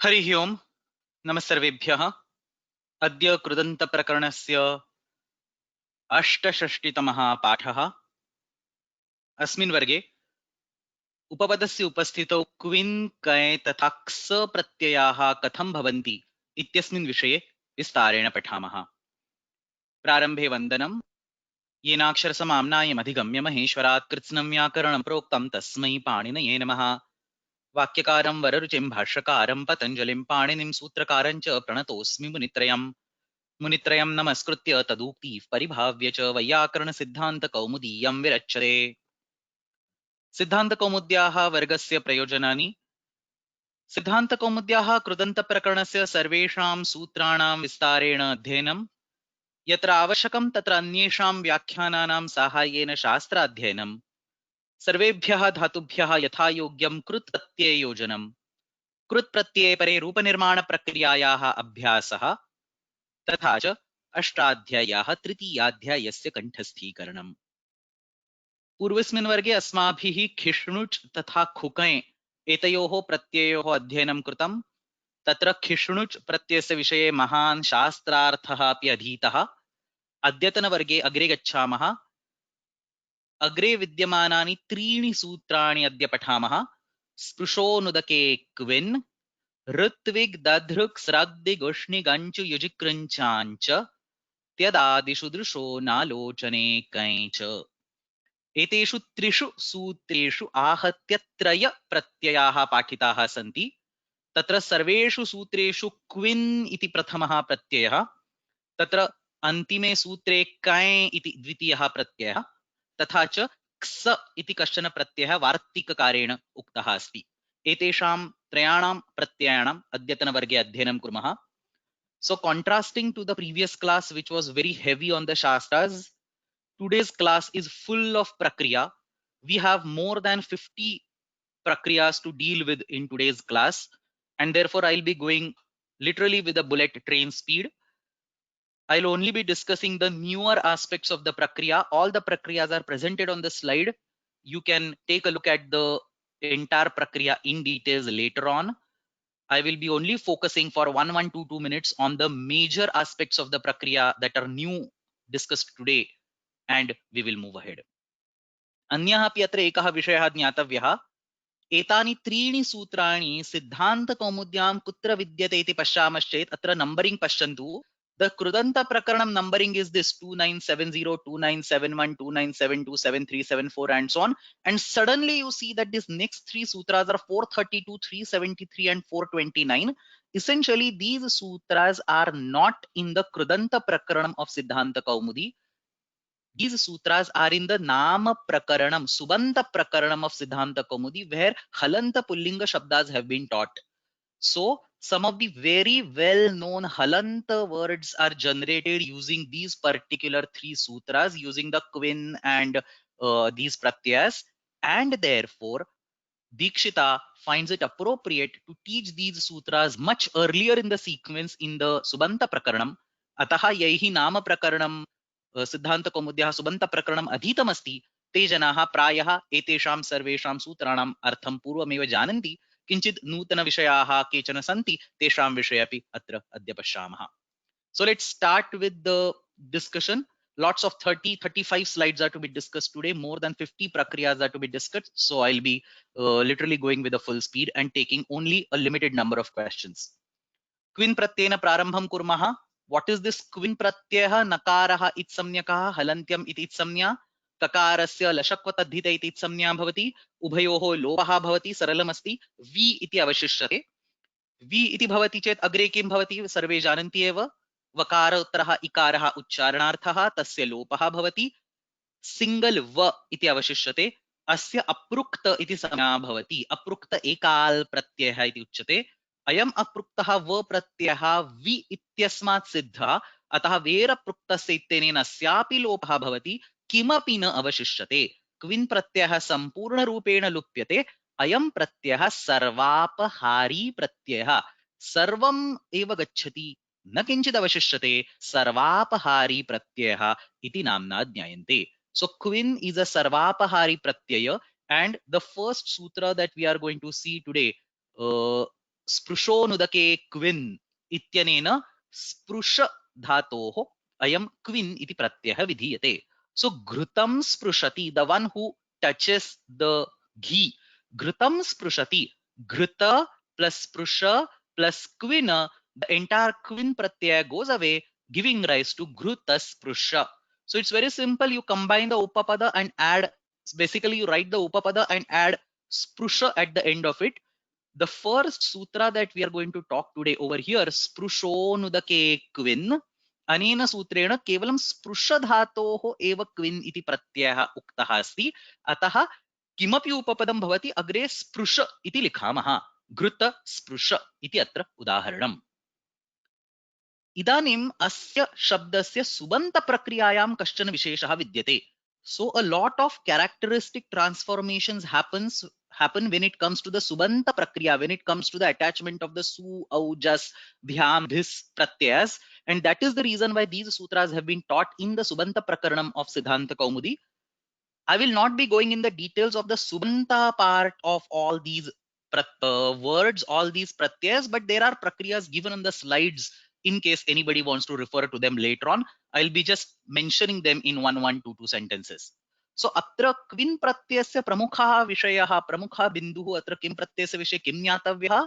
हरिः ओम् नमस्सर्वेभ्यः। अद्य कृदन्तप्रकरणस्य 68तमः पाठः। अस्मिन् वर्गे उपपदस्य उपस्थितौ क्विन् कै तथा क्स प्रत्ययाः कथं भवन्ति इत्यस्मिन् विषये विस्तारेण पठामः। प्रारम्भे वन्दनम्। येनाक्षरसमाम्नायमधिगम्य महेश्वरात् कृत्स्नं व्याकरणं प्रोक्तं तस्मै पाणिनये नमः। वाक्यकारं वररुचिं भाष्यकारं पतञ्जलिं पाणिनिं सूत्रकारं च प्रणतोऽस्मि मुनित्रयम्। मुनित्रयं नमस्कृत्य तदुक्तिः परिभाव्य च वैयाकरणसिद्धान्तकौमुदीयं विरच्यते। सिद्धान्तकौमुद्याः वर्गस्य प्रयोजनानि। सिद्धान्तकौमुद्याः कृदन्तप्रकरणस्य सर्वेषां सूत्राणां विस्तारेण अध्ययनं, यत्र आवश्यकं तत्र अन्येषां व्याख्यानानां साहाय्येन शास्त्राध्ययनं, सर्वेभ्यः धातुभ्यः यथायोग्यं कृत्प्रत्यययोजनं, कृत्प्रत्यये परे रूपनिर्माणप्रक्रियायाः अभ्यासः, तथा च अष्टाध्याय्याः तृतीयाध्यायस्य कण्ठस्थीकरणम्। पूर्वस्मिन् वर्गे अस्माभिः खिष्णुच् तथा खुकै एतयोः प्रत्ययोः अध्ययनं कृतं। तत्र खिष्णुच् प्रत्ययस्य विषये महान् शास्त्रार्थः अपि अधीतः। अद्यतनवर्गे अग्रे गच्छामः। अग्रे विद्यमानानि त्रीणि सूत्राणि अद्य पठामः। स्पृशोनुदके क्विन्, ऋत्विग् दधृक् स्रग्दिगुष्णिगञ्चु युजिकृञ्चाञ्च, त्यदादिषु दृशो नालोचने कैञ्च। एतेषु त्रिषु सूत्रेषु आहत्य त्रय प्रत्ययाः पाठिताः सन्ति। तत्र सर्वेषु सूत्रेषु क्विन् इति प्रथमः प्रत्ययः, तत्र अन्तिमे सूत्रे कै इति द्वितीयः प्रत्ययः, तथा च क्स इति कश्चन प्रत्ययः वार्तिककारेण उक्तः अस्ति। एतेषां त्रयाणां प्रत्ययाणाम् अद्यतनवर्गे अध्ययनं कुर्मः। So contrasting to the previous class which was very heavy on the Shastras, today's class is full of prakriya. We have more than 50 prakriyas to deal with in today's class, and therefore I'll be going literally with a bullet train speed. I'll only be discussing the newer aspects of the prakriya. All the prakriyas are presented on the slide. You can take a look at the entire prakriya in details later on. I will be only focusing for 2 minutes on the major aspects of the prakriya that are new discussed today, and we will move ahead. अन्यः अपि अत्र एकः विषयः ज्ञातव्यः। एतानि त्रीणि सूत्राणि सिद्धान्तकौमुद्यां कुत्र विद्यते इति पश्यामश्चेत् अत्र नंबरिंग पश्यन्तु। द कृदन्त प्रकरणं numbering is this 2970 2971 2972 7374 and so on, and suddenly you see that these next three sutras are 432 373 and 429. Essentially these sutras are not in the krudanta prakaranam of siddhanta kaumudi. These sutras are in the Nama Prakaranam, Subanta Prakaranam of Siddhanta Kaumudi, where Halanta Pullinga Shabdas have been taught. So, some of the very well-known Halanta words are generated using these particular three sutras, using the Quin and these pratyas, and therefore, Dikshita finds it appropriate to teach these sutras much earlier in the sequence in the Subanta Prakaranam. Ataha yaihi Nama Prakaranam सिद्धान्तकौमुद्याः सुबन्तप्रकरणम् अधीतमस्ति, ते जनाः प्रायः एतेषां सर्वेषां सूत्राणाम् अर्थं पूर्वमेव जानन्ति। किञ्चित् नूतनविषयाः केचन सन्ति, तेषां विषये अपि अत्र अद्य पश्यामः। So let's start with the discussion. Lots of 35 slides are to be discussed today. More than 50 prakriyas are to be discussed. So I'll be literally going with a full speed and taking only a limited number of questions. क्विन् प्रत्ययेन प्रारम्भं कुर्मः। What is this क्विन् प्रत्ययः? नकारः इत्संज्ञकः, हलन्त्यम् इति इत्संज्ञा, ककारस्य लशक्वतद्धित इति इत्संज्ञा भवति, उभयोः लोपः भवति, सरलमस्ति, वि इति अवशिष्यते। वि इति भवति चेत् अग्रे किं भवति सर्वे जानन्ति एव। वकारोत्तरः इकारः उच्चारणार्थः, तस्य लोपः भवति, सिंगल व इति अवशिष्यते, अस्य अपृक्त इति संज्ञा भवति, अपृक्त एकाल प्रत्ययः इति उच्यते। अयम् अपृक्तः व प्रत्ययः वि इत्यस्मात् सिद्धः, अतः वेरपृक्तस्य इत्यनेन अस्यापि लोपः भवति, किमपि न अवशिष्यते। क्विन् प्रत्ययः सम्पूर्णरूपेण लुप्यते। अयं प्रत्ययः सर्वापहारी प्रत्ययः, सर्वम् एव गच्छति, न किञ्चित् अवशिष्यते, सर्वापहारी प्रत्ययः इति नाम्ना ज्ञायन्ते। So Quin is a Sarvapahari Pratyaya, and the first sutra that we are going to see today स्पृशोनुदके क्विन् इत्यनेन स्पृश धातोः अयं क्विन् इति प्रत्ययः विधीयते. So घृतं स्पृशति, the one who touches the ghee. घृतं स्पृशति, घृत plus sprusha plus quin, the entire quin pratyaya goes away, giving rise to ghruta sprusha. So it's very simple. You combine the upapada and add, basically you write the upapada and add sprusha at the end of it. The first sutra that we are going to talk today over here, sprushonudake quin, अनेन सूत्रेण केवलं स्पृश धातोः एव क्विन् इति प्रत्ययः उक्तः अस्ति. अतः किमपि उपपदं भवति अग्रे स्पृश इति लिखामः. घृत स्पृश इति अत्र उदाहरणम्. इदानीम् अस्य शब्दस्य सुबन्त प्रक्रियायां कश्चन विशेषः विद्यते. So a lot of characteristic transformations happen when it comes to the subanta prakriya, when it comes to the attachment of the su, au, jas, bhyam, dhis pratyas, and that is the reason why these sutras have been taught in the subanta prakaranam of Siddhanta Kaumudi. I will not be going in the details of the subanta part of all these words, all these pratyas, but there are prakriyas given on the slides in case anybody wants to refer to them later on. I'll be just mentioning them in 2 sentences. So atra kvin pratyasya pramukha vishayah, pramukha binduhu, atra kim pratyasya vishay kim jnatavyah.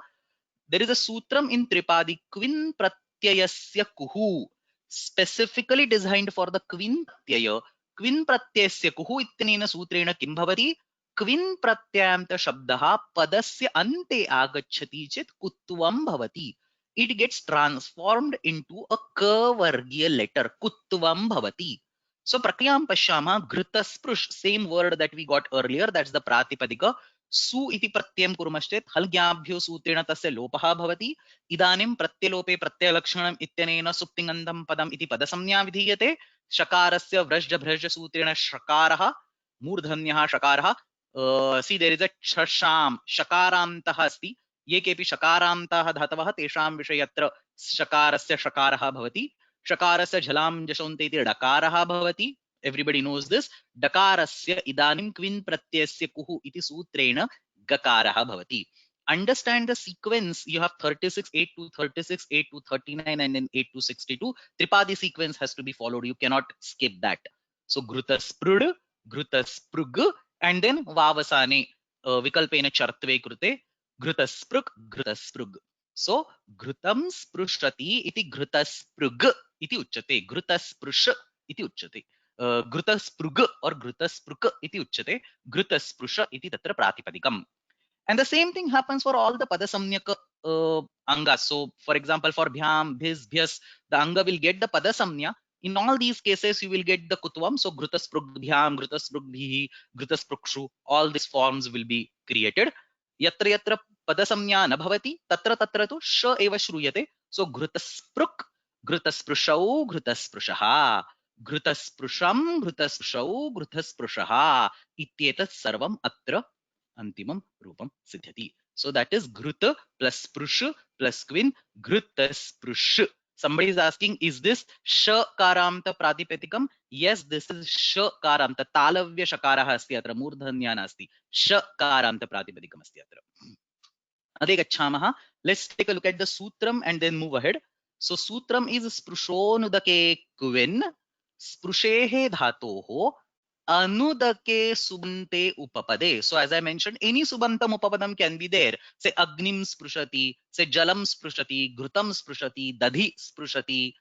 There is a sutram in Tripadi, kvin pratyayasya kuhu, specifically designed for the kvin pratyaya. क्विन् प्रत्ययस्य कुहु इत्यनेन सूत्रेण किं भवति? क्विन् प्रत्ययान्त शब्दः पदस्य अन्ते आगच्छति चेत् कुत्वं भवति. It gets transformed into a क वर्गीय letter. कुत्वं भवति. So प्रक्रियां पश्यामः. घृतस्पृश, same word that we got earlier, that's the प्रातिपदिक. सु इति प्रत्ययं कुर्मश्चेत् हल्ज्ञाभ्यो सूत्रेण तस्य लोपः भवति. इदानीं प्रत्यलोपे प्रत्ययलक्षणम् इत्यनेन सुप्तिङन्तं पदम् इति पदसंज्ञा विधीयते. शकारस्य व्रज् भ्रज सूत्रेण शकारः मूर्धन्यः शकारः. सी देयर इज अ छशाम शकारान्तः अस्ति. ये केपि शकारान्ताः धातवः तेषां विषये अत्र शकारस्य शकारः भवति. शकारस्य झलां जशोन्ते इति डकारः भवति. Everybody knows this. डकारस्य इदानीं क्विन् प्रत्ययस्य कुहु इति सूत्रेण गकारः भवति. Understand the sequence. You have 36, 8 to 36, 8 to 39, and then 8 to 62. Tripadi sequence has to be followed. You cannot skip that. So Ghrutasprud, Ghrutasprug, and then Vavasane, Vikalpena Chartve Krute, Ghrutasprug, Ghrutasprug. So Ghrutam Sprushati iti Ghrutasprug iti uchate. Ghrutassprush iti uchate. Ghrutasprug or Ghrutaspruk iti uchate. Ghrutasprush iti tatra pratipadikam. And the same thing happens for all the padasamnyaka angas. So for example, for bhyam, bhis, bhyas, the anga will get the padasamnya. In all these cases, you will get the kutvam. So ghrutasprug bhyam, ghrutasprug bhihi, ghrutasprukshu, all these forms will be created. Yatra yatra padasamnya na bhavati, tatra tatra tu sh eva shruyate. So ghrutaspruк, ghrutasprushau, ghrutasprushah, ghrutasprusham, ghrutasprushau, ghrutasprushah. Ityetat sarvam atra antimam rupam siddhyati. So that is Ghruta plus Sprush plus Quin, Ghruta Sprush. Somebody is asking, is this Shakaramta Pratipatikam? Yes, this is Shakaramta. Talavya Shakaraha asti atra, Murdhanyana asti. Shakaramta Pratipatikam asti atra. Ade gacchamaha. Let's take a look at the Sutram and then move ahead. So Sutram is Sprushonudake Quin, Sprushehe Dhatoho, Anudake subante upapade. So as I mentioned, any subantam upapadam can be there. Say agnim sprushati, say jalam sprushati, ghrutam sprushati, dadhi sprushati.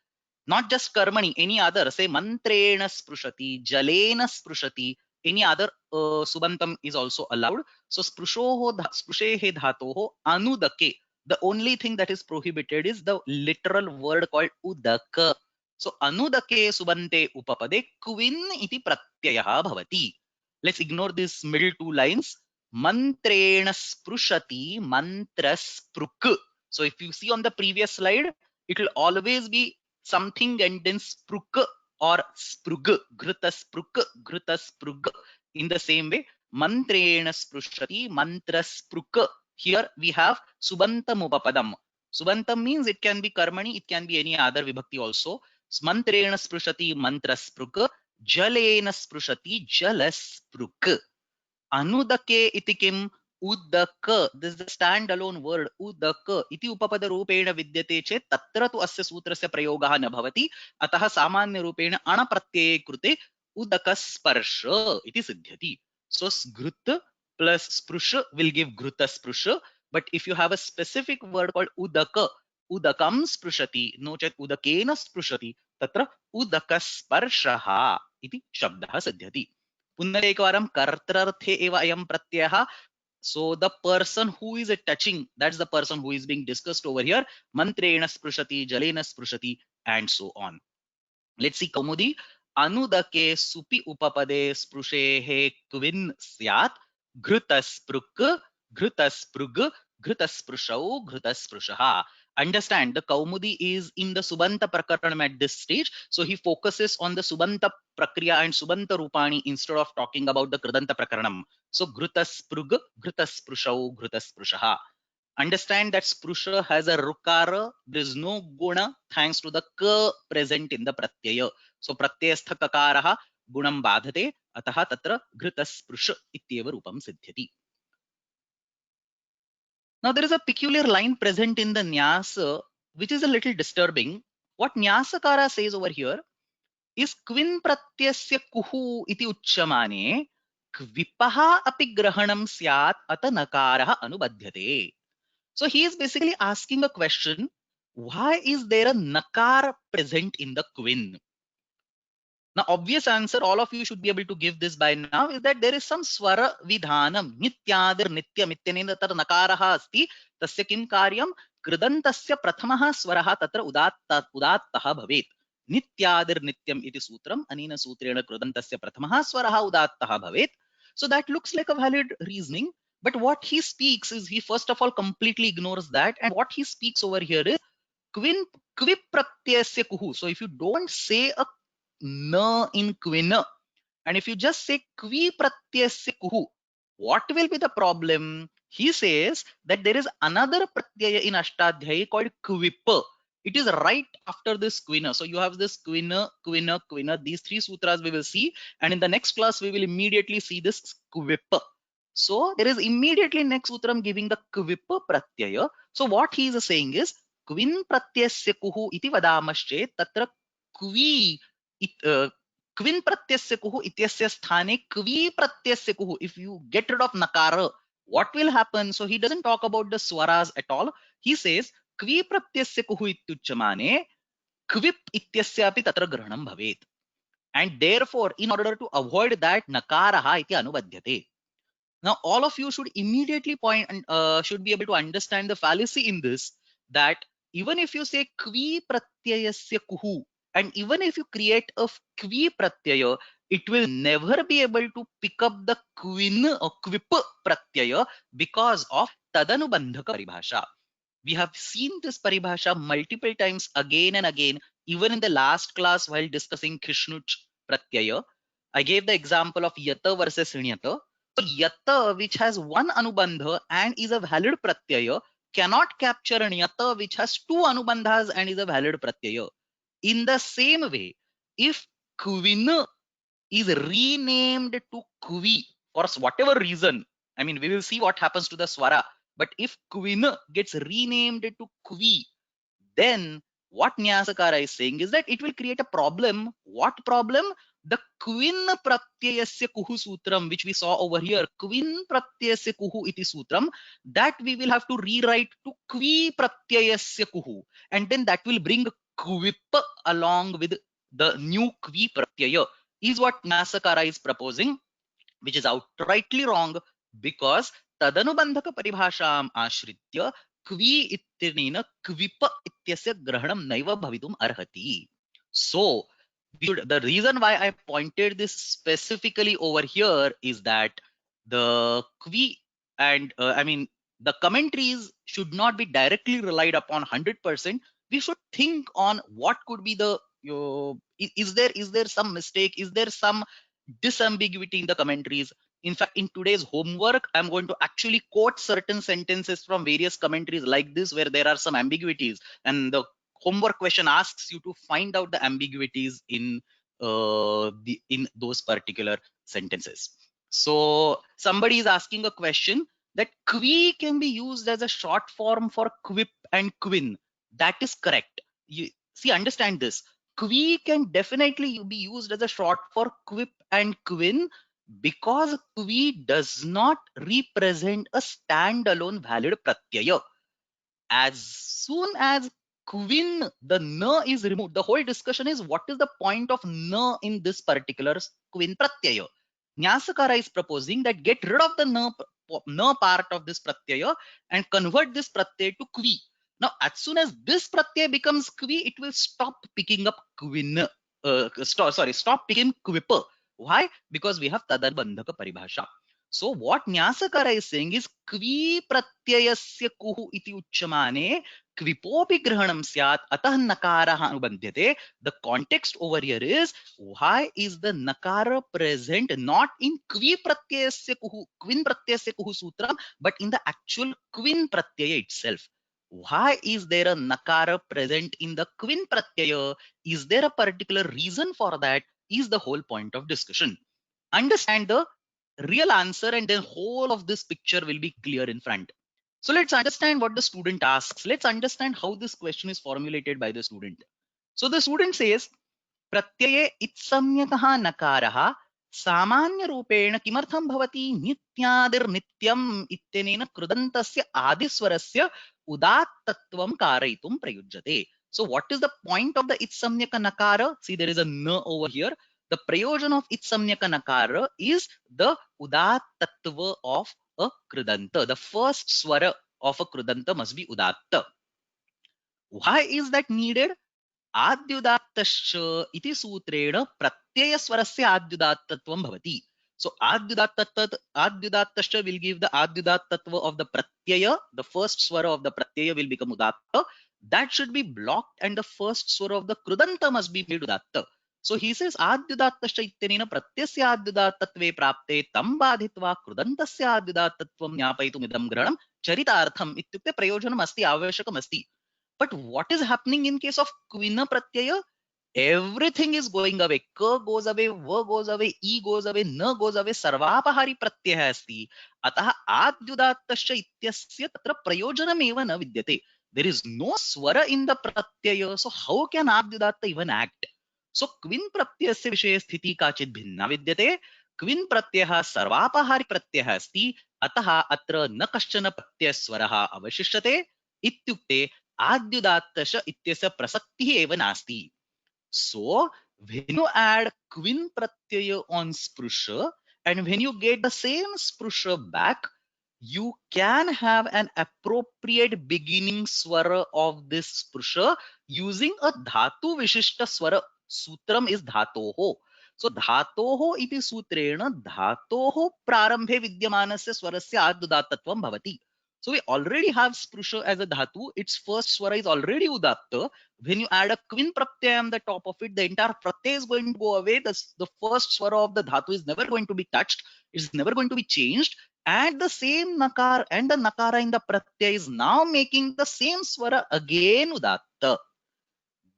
Not just karmani, any other. Say mantrena sprushati, jalena sprushati. Any other subantam is also allowed. So sprushehe dhatoho anudake. The only thing that is prohibited is the literal word called udaka. So anudake subante upapade kvin iti pratyayah bhavati. Let's ignore these middle two lines. Mantrena sprushati mantra spruk. So if you see on the previous slide, it will always be something and then spruk or sprug. Ghruta sprug. In the same way, mantrena sprushati mantra spruk. Here we have subantam upapadam. Subantam means it can be karmani, it can be any other vibhakti also. Mantrena sprushati mantra spruk, jalena sprushati jala spruk. Anudake iti kim? Udaka, this is the standalone word, udaka iti upapada रूपेण विद्यते चेत् तत्र तु अस्य सूत्रस्य प्रयोगः न भवति, अतः सामान्य रूपेण अण प्रत्यये कृते udakasprsha iti सिद्ध्यति. So घृत plus sprusha will give घृत sprusha, but if you have a specific word called udaka, udakam sprushati, no chet udakena sprushati, तत्र udakasprshaha iti शब्दः सिद्ध्यति. पुनरेकवारं कर्तृर्थे एव अयं प्रत्ययः. So the person who is touching, that's the person who is being discussed over here. Mantrena sprushati, jalena sprushati, and so on. Let's see Kaumudi. Anudake supi upapade sprushehe kvin syat. Ghrutaspruk, ghrutasprug, ghrutasprushav, ghrutasprushaha. Understand, the Kaumudi is in the Subanta Prakaranam at this stage. So he focuses on the Subanta Prakriya and Subanta Rupani instead of talking about the Kridanta Prakaranam. So Ghrutasprug, Ghrutasprushav, Ghrutasprushaha. Understand that sprusha has a rukara. There is no guna thanks to the ka present in the pratyaya. So pratyastha kakaraha gunam badhate, ataha tatra ghritasprusha ityeva rupam siddhyati. Now there is a peculiar line present in the nyasa which is a little disturbing. What nyasakara says over here is kvin pratyasya kuhu iti uchyamane kvipaha api grahanam syat ata nakaraha anubadhyate. So he is basically asking a question, why is there a nakar present in the kvin? Now, obvious answer all of you should be able to give this by now is that there is some swara vidhanam. Nityadir nityam ityanena tar nakaraha asti tasya kim karyam kridantasya prathamaha swaraha tatra udattaha bhavet. Nityadir nityam iti sutram anina sutrena kridantasya prathamaha swaraha udattaha bhavet. So that looks like a valid reasoning. But what he speaks is, he first of all completely ignores that, and what he speaks over here is kvin kvip pratyasya kuhu. So if you don't say a na in kvina, and if you just say kvi pratyasya kuhu, what will be the problem? He says that there is another pratyaya in Ashtadhyayi called kvipa. It is right after this kvina. So you have this kvina, kvina, kvina. These three sutras we will see, and in the next class we will immediately see this kvipa. So there is immediately next sutram giving the kvipa pratyaya. So what he is saying is kvin pratyasya kuhu iti vadamasche tatra kvi kvin pratyasya kuhu ityasya sthane kvi pratyasya kuhu. If you get rid of nakara, what will happen? So he doesn't talk about the swaras at all. He says kvi pratyasya kuhu ityuchamane kvip ityasya api tatra grahanam bhavet. And therefore, in order to avoid that, nakaraha iti anubadhyate. Now, all of you should immediately point and should be able to understand the fallacy in this, that even if you say kvi pratyayasya kuhu, and even if you create a kvi pratyaya, it will never be able to pick up the kvin or kvip pratyaya because of tadanubandhaka paribhasha. We have seen this paribhasha multiple times again and again, even in the last class while discussing Krishnuch pratyaya. I gave the example of yata versus nyata. So yata, which has one anubandha and is a valid pratyaya, cannot capture an yata which has two anubandhas and is a valid pratyaya. In the same way, if kvin is renamed to kvi for whatever reason, I mean, we will see what happens to the swara. But if kvin gets renamed to kvi, then what Nyasakara is saying is that it will create a problem. What problem? The kvin pratyayasya kuhu sutram, which we saw over here, kvin pratyayasya kuhu iti sutram, that we will have to rewrite to kvi pratyayasya kuhu, and then that will bring kvip along with the new kvi pratyaya, is what Nyasakara is proposing, which is outrightly wrong, because tadanubandhaka paribhasham ashritya kvi ityanena kvipa ityasya grahanam naiva bhavitum arhati. So the reason why I pointed this specifically over here is that the kvi and I mean the commentaries should not be directly relied upon 100%. We should think on what could be the is there some mistake, is there some disambiguity in the commentaries. In fact, in today's homework, I'm going to actually quote certain sentences from various commentaries like this, where there are some ambiguities, and the homework question asks you to find out the ambiguities in those particular sentences. So somebody is asking a question that kvi can be used as a short form for quip and quin. That is correct. You see, understand this. Kvi can definitely be used as a short for quip and quin because kvi does not represent a standalone valid pratyaya. As soon as quin, the na is removed, the whole discussion is what is the point of na in this particular quin pratyaya. Nyasakara is proposing that get rid of the na part of this pratyaya and convert this pratyaya to kvi. Now, as soon as this pratyaya becomes kvi, it will stop picking up quin. Stop picking quipper. Why? Because we have tadarbandhaka paribhasha. So what Nyasakara is saying is kvi pratyayasya kuhu iti uchyamane kvipopi grahanam syat atah nakaraha anubandhyate. The context over here is why is the nakara present not in kvi pratyayasya kuhu, kvin pratyayasya kuhu sutram, but in the actual kvin pratyaya itself. Why is there a nakara present in the kvin pratyaya? Is there a particular reason for that? Is the whole point of discussion. Understand the real answer and then whole of this picture will be clear in front. So let's understand what the student asks. Let's understand how this question is formulated by the student. So the student says, प्रत्यये इत्संज्ञकः नकारः सामान्यरूपेण किमर्थं भवति नित्यादिर्नित्यम् इत्यनेन कृदन्तस्य आदिस्वरस्य उदात्तत्वं कारयितुं प्रयुज्यते. So what is the point of the itsamnyaka nakara? See, there is a na over here. The prayojan of itsamnyaka nakara is the udattattva of a krudanta. The first swara of a krudanta must be udatta. Why is that needed? आद्युदात्तश्च इति सूत्रेण प्रत्ययस्वरस्य आद्युदात्तत्वं भवति. So आद्युदात्तश्च will give the आद्युदात्तत्व of the pratyaya. The first swara of the pratyaya will become udatta. That should be blocked and the first swara of the krudanta must be made udatta. So he says आद्युदात्तश्च इत्यनेन प्रत्ययस्य आद्युदात्तत्वे प्राप्ते तं बाधित्वा कृदन्तस्य आद्युदात्तत्वं ज्ञापयितुम् इदं ग्रहणं चरितार्थम् इत्युक्ते प्रयोजनम् अस्ति, आवश्यकम् अस्ति. But what is happening in case of kvina pratyaya? Everything is going away. Ka goes away, va goes away, e goes away, na goes away. Sarvapahari pratyaya asti. Atah adyudattasya ityasya tatra prayojanam eva na vidyate. There is no swara in the pratyaya. So how can adyudatta even act? So kvin pratyasya vishaye sthiti kachit bhinna vidyate. Kvin pratyah sarvapahari pratyah asti. Atah atra na kaschana pratyaswaraha avashishyate. इत्युक्ते आद्युदात्तश इत्यस्य प्रसक्तिः एव नास्ति. So when you add kvin pratyaya on sprusha and when you get the same sprusha back, you can have an appropriate beginning swara of this sprusha using a dhatu vishishta swara. Sutram is dhatoho. So dhatoho iti sutrena dhatoho prarambhe vidyamanasya swarasya adyudattatvam bhavati. So we already have sprusha as a dhatu. Its first swara is already udatta. When you add a kvin pratyaya on the top of it, the entire pratyaya is going to go away. The first swara of the dhatu is never going to be touched. It's never going to be changed. And the same nakar and the nakara in the pratyaya is now making the same swara again udatta.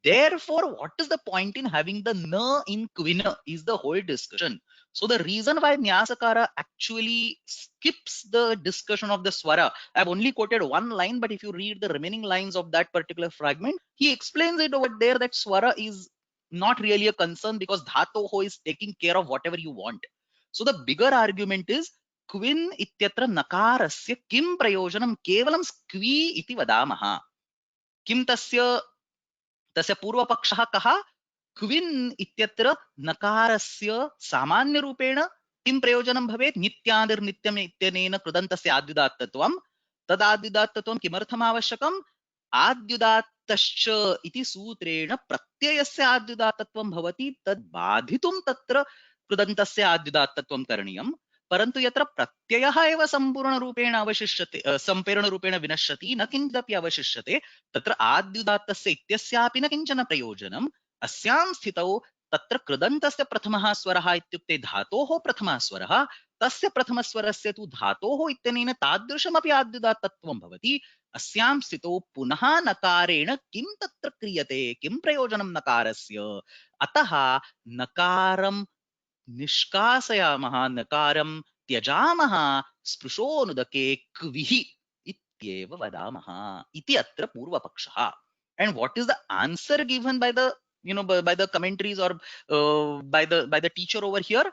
Therefore, what is the point in having the na in kvina is the whole discussion. So the reason why Nyasakara actually skips the discussion of the swara, I've only quoted one line, but if you read the remaining lines of that particular fragment, he explains it over there that swara is not really a concern because dhatoho is taking care of whatever you want. So the bigger argument is क्विन् इत्यत्र नकारस्य किं प्रयोजनं केवलं स्क्वी इति वदामः. किं तस्य पूर्वपक्षः कः? क्विन् इत्यत्र नकारस्य सामान्यरूपेण किं प्रयोजनं भवेत्? नित्यादिर्नित्यम् इत्यनेन कृदन्तस्य आद्युदात्तत्वं. तदाद्युदात्तत्वं किमर्थम् आवश्यकम्? आद्युदात्तश्च इति सूत्रेण प्रत्ययस्य आद्युदात्तत्वं भवति. तद् बाधितुं तत्र कृदन्तस्य आद्युदात्तत्वं करणीयम्. परन्तु यत्र प्रत्ययः एव सम्पूर्णरूपेण अवशिष्यते, सम्पूर्णरूपेण विनश्यति, न किञ्चिदपि अवशिष्यते, तत्र आद्युदात्तस्य इत्यस्यापि न किञ्चन प्रयोजनम्. अस्यां स्थितौ तत्र कृदन्तस्य प्रथमः स्वरः इत्युक्ते धातोः प्रथमः स्वरः, तस्य प्रथमस्वरस्य तु धातोः इत्यनेन तादृशमपि आद्युदात्तत्वं भवति. अस्यां स्थितौ पुनः नकारेण किं तत्र क्रियते? किं प्रयोजनं नकारस्य? अतः नकारं निष्कासयामः, नकारं त्यजामः, स्पृशोनुदके क्विः इत्येव वदामः इति अत्र पूर्वपक्षः. And what is the answer given by the by the commentaries or by the teacher over here?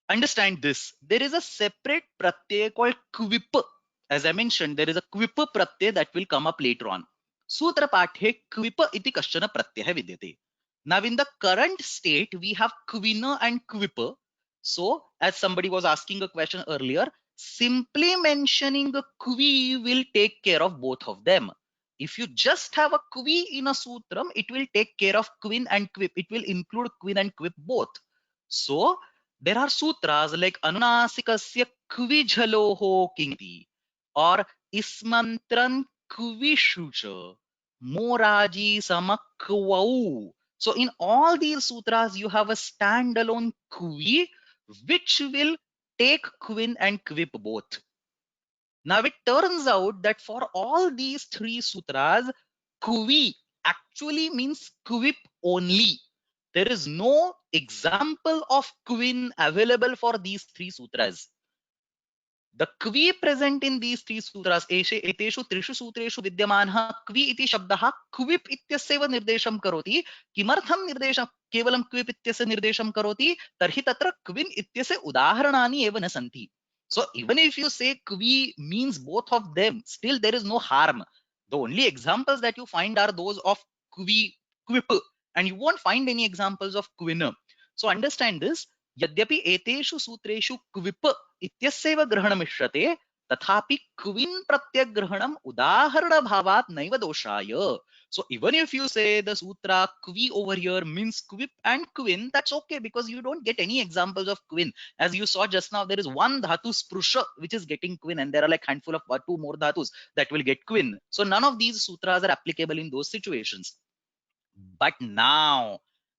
Understand this. There is a separate pratyay called kvip. As I mentioned, there is a kvip pratyay that will come up later on. Sutra pathe kvip iti kashchana pratyaya vidyate. Now in the current state we have kvina and kvip. So as somebody was asking a question earlier, simply mentioning a kvi will take care of both of them. If you just have a kvi in a sutram, it will take care of kvin and kvip. It will include kvin and kvip both. So there are sutras like Anunasikasya Kvijhaloho Kingti or Ismantran Kvishucha Moraji Samakvau. So in all these sutras, you have a standalone kvi which will take kvin and kvip both. Now it turns out that for all these three sutras, kvi actually means kvip only. There is no example of kvin available for these three sutras. The kvi present in these three sutras, eteshu trishu sutreshu vidyamanah kvi iti shabdah kvip ityaseva nirdesham karoti. Kimartham nirdesham kevalam kvip ityasya nirdesham karoti? Tarhi tatra kvin ityasya udaharanani eva na santi. So even if you say kvi means both of them, still there is no harm. The only examples that you find are those of kvip, and you won't find any examples of kvin. So understand this. यद्यपि एतेषु सूत्रेषु क्विप इत्यस्यैव ग्रहणमिष्यते, तथापि क्विन् प्रत्यग्रहणम् उदाहरणभावात् नैव दोषाय. So even if you say the sutra kvi over here means kvip and kvin, that's okay because you don't get any examples of kvin. As you saw just now, there is one dhatu sprusha which is getting kvin, and there are like handful of two more dhatus that will get kvin. So none of these sutras are applicable in those situations. But now,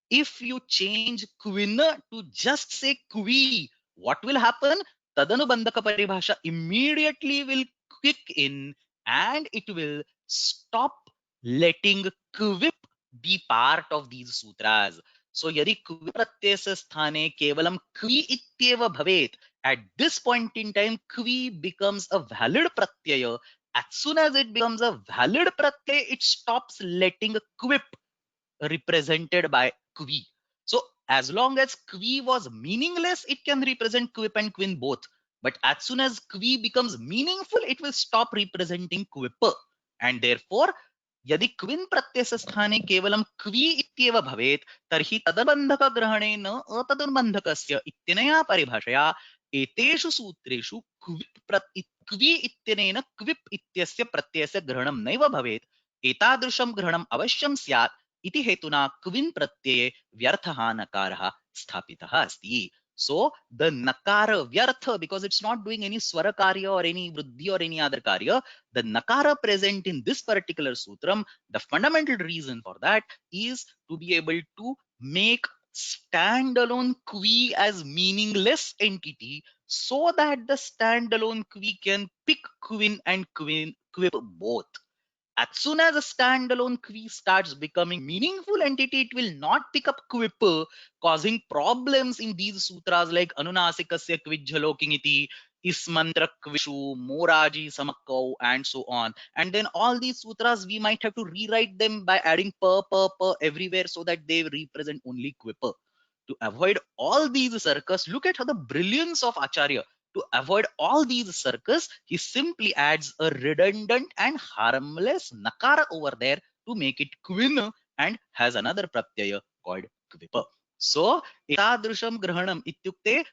if you change kvin to just say kvi, what will happen? Tadanubandhaka paribhasha immediately will kick in and it will stop letting kvip be part of these sutras. So yadi kvi pratyasya sthane kevalam kvi ityeva bhavet, at this point in time kvi becomes a valid pratyaya. As soon as it becomes a valid pratyaya, it stops letting kvip represented by kvi. So as long as kvi was meaningless, it can represent kvip and kvin both. But as soon as kvi becomes meaningful, it will stop representing kvip. And therefore, यदि क्विन् प्रत्ययस्य स्थाने केवलं क्वि इत्येव भवेत्, तर्हि तदबन्धकग्रहणेन अतदुर्बन्धकस्य इत्यनया परिभाषया एतेषु सूत्रेषु क्वि इत्यनेन क्विप् इत्यस्य प्रत्ययस्य ग्रहणं नैव भवेत्. एतादृशं ग्रहणम् अवश्यं स्यात् इति हेतुना क्विन् प्रत्यये व्यर्थः नकारः स्थापितः अस्ति. So the nakara vyartha, because it's not doing any swara karya or any vruddhi or any other karya, the nakara present in this particular sutram, the fundamental reason for that is to be able to make standalone kvi as meaningless entity, so that the standalone kvi can pick kvin and kvip both. As soon as a standalone kvi starts becoming meaningful entity, it will not pick up kvip, causing problems in these sutras like Anunasikasya Kvijhalokingiti, Ismantra Kvishu, Moraji Samakau, and so on. And then all these sutras, we might have to rewrite them by adding per everywhere so that they represent only kvip. To avoid all these circus, look at how the brilliance of Acharya. To avoid all these circus, he simply adds a redundant and harmless nakara over there to make it kvin and has another pratyaya called kvipa. So, etadrusham grahanam ityukte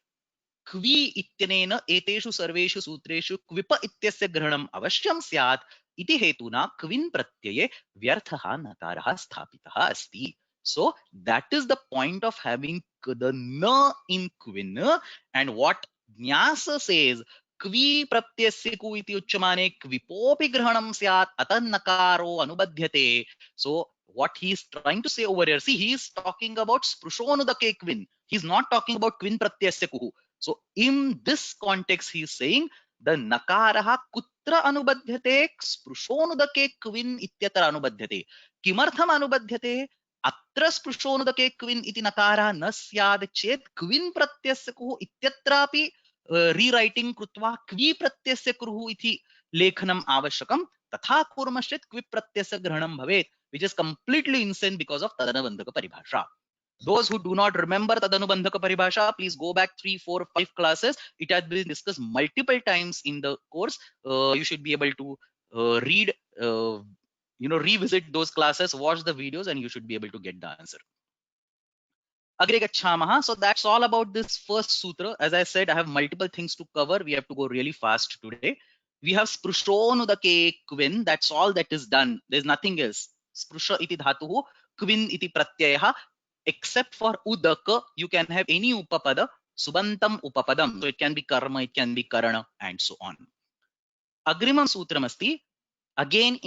क्वि इत्यनेन एतेषु सर्वेषु सूत्रेषु क्विप इत्यस्य ग्रहणम् अवश्यं स्यात् इति हेतुना क्विन् प्रत्यये व्यर्थः नकारः स्थापितः अस्ति. So that is the point of having the na in kvin, and what Nyasa says, क्वि प्रत्ययस्य कु इति उच्यमाने क्विपोपि ग्रहणं स्यात् अतः नकारो अनुबध्यते. So what he is trying to say over here, see, he is talking about sprushonuदके kvin. He is not talking about kvin pratyasya kuhu. So in this context, he is saying the nakaraha kutra anubadhyate, sprushonuदके kvin ityatra anubadhyate. किमर्थम अनुबध्यते? अत्र स्पृशोनुदके क्विन् इति नकारः न स्यात् चेत् क्विन् प्रत्ययस्य कुः इत्यत्रापि रीरैटिंग कृत्वा क्वि प्रत्ययस्य कुरुः इति लेखनम् आवश्यकं, तथा कुर्मश्चेत् क्वि प्रत्ययस्य ग्रहणं भवेत्, which is completely insane because of तदनुबन्धक परिभाषा. Those who do not remember Tadanubandhaka Paribhasha, please go back 3, 4, 5 classes. It has been discussed multiple times in the course. You should be able to read, revisit those classes, watch the videos, and you should be able to get the answer. Agre gachhamaha. So that's all about this first sutra. As I said, I have multiple things to cover. We have to go really fast today. We have sprushonudake kvin. That's all that is done. There's nothing else. Sprusha iti dhatuhu, kvin iti pratyayah. Except for udaka, you can have any upapada, subantam upapadam. So it can be karma, it can be karana, and so on. Agrimam sutram asti, again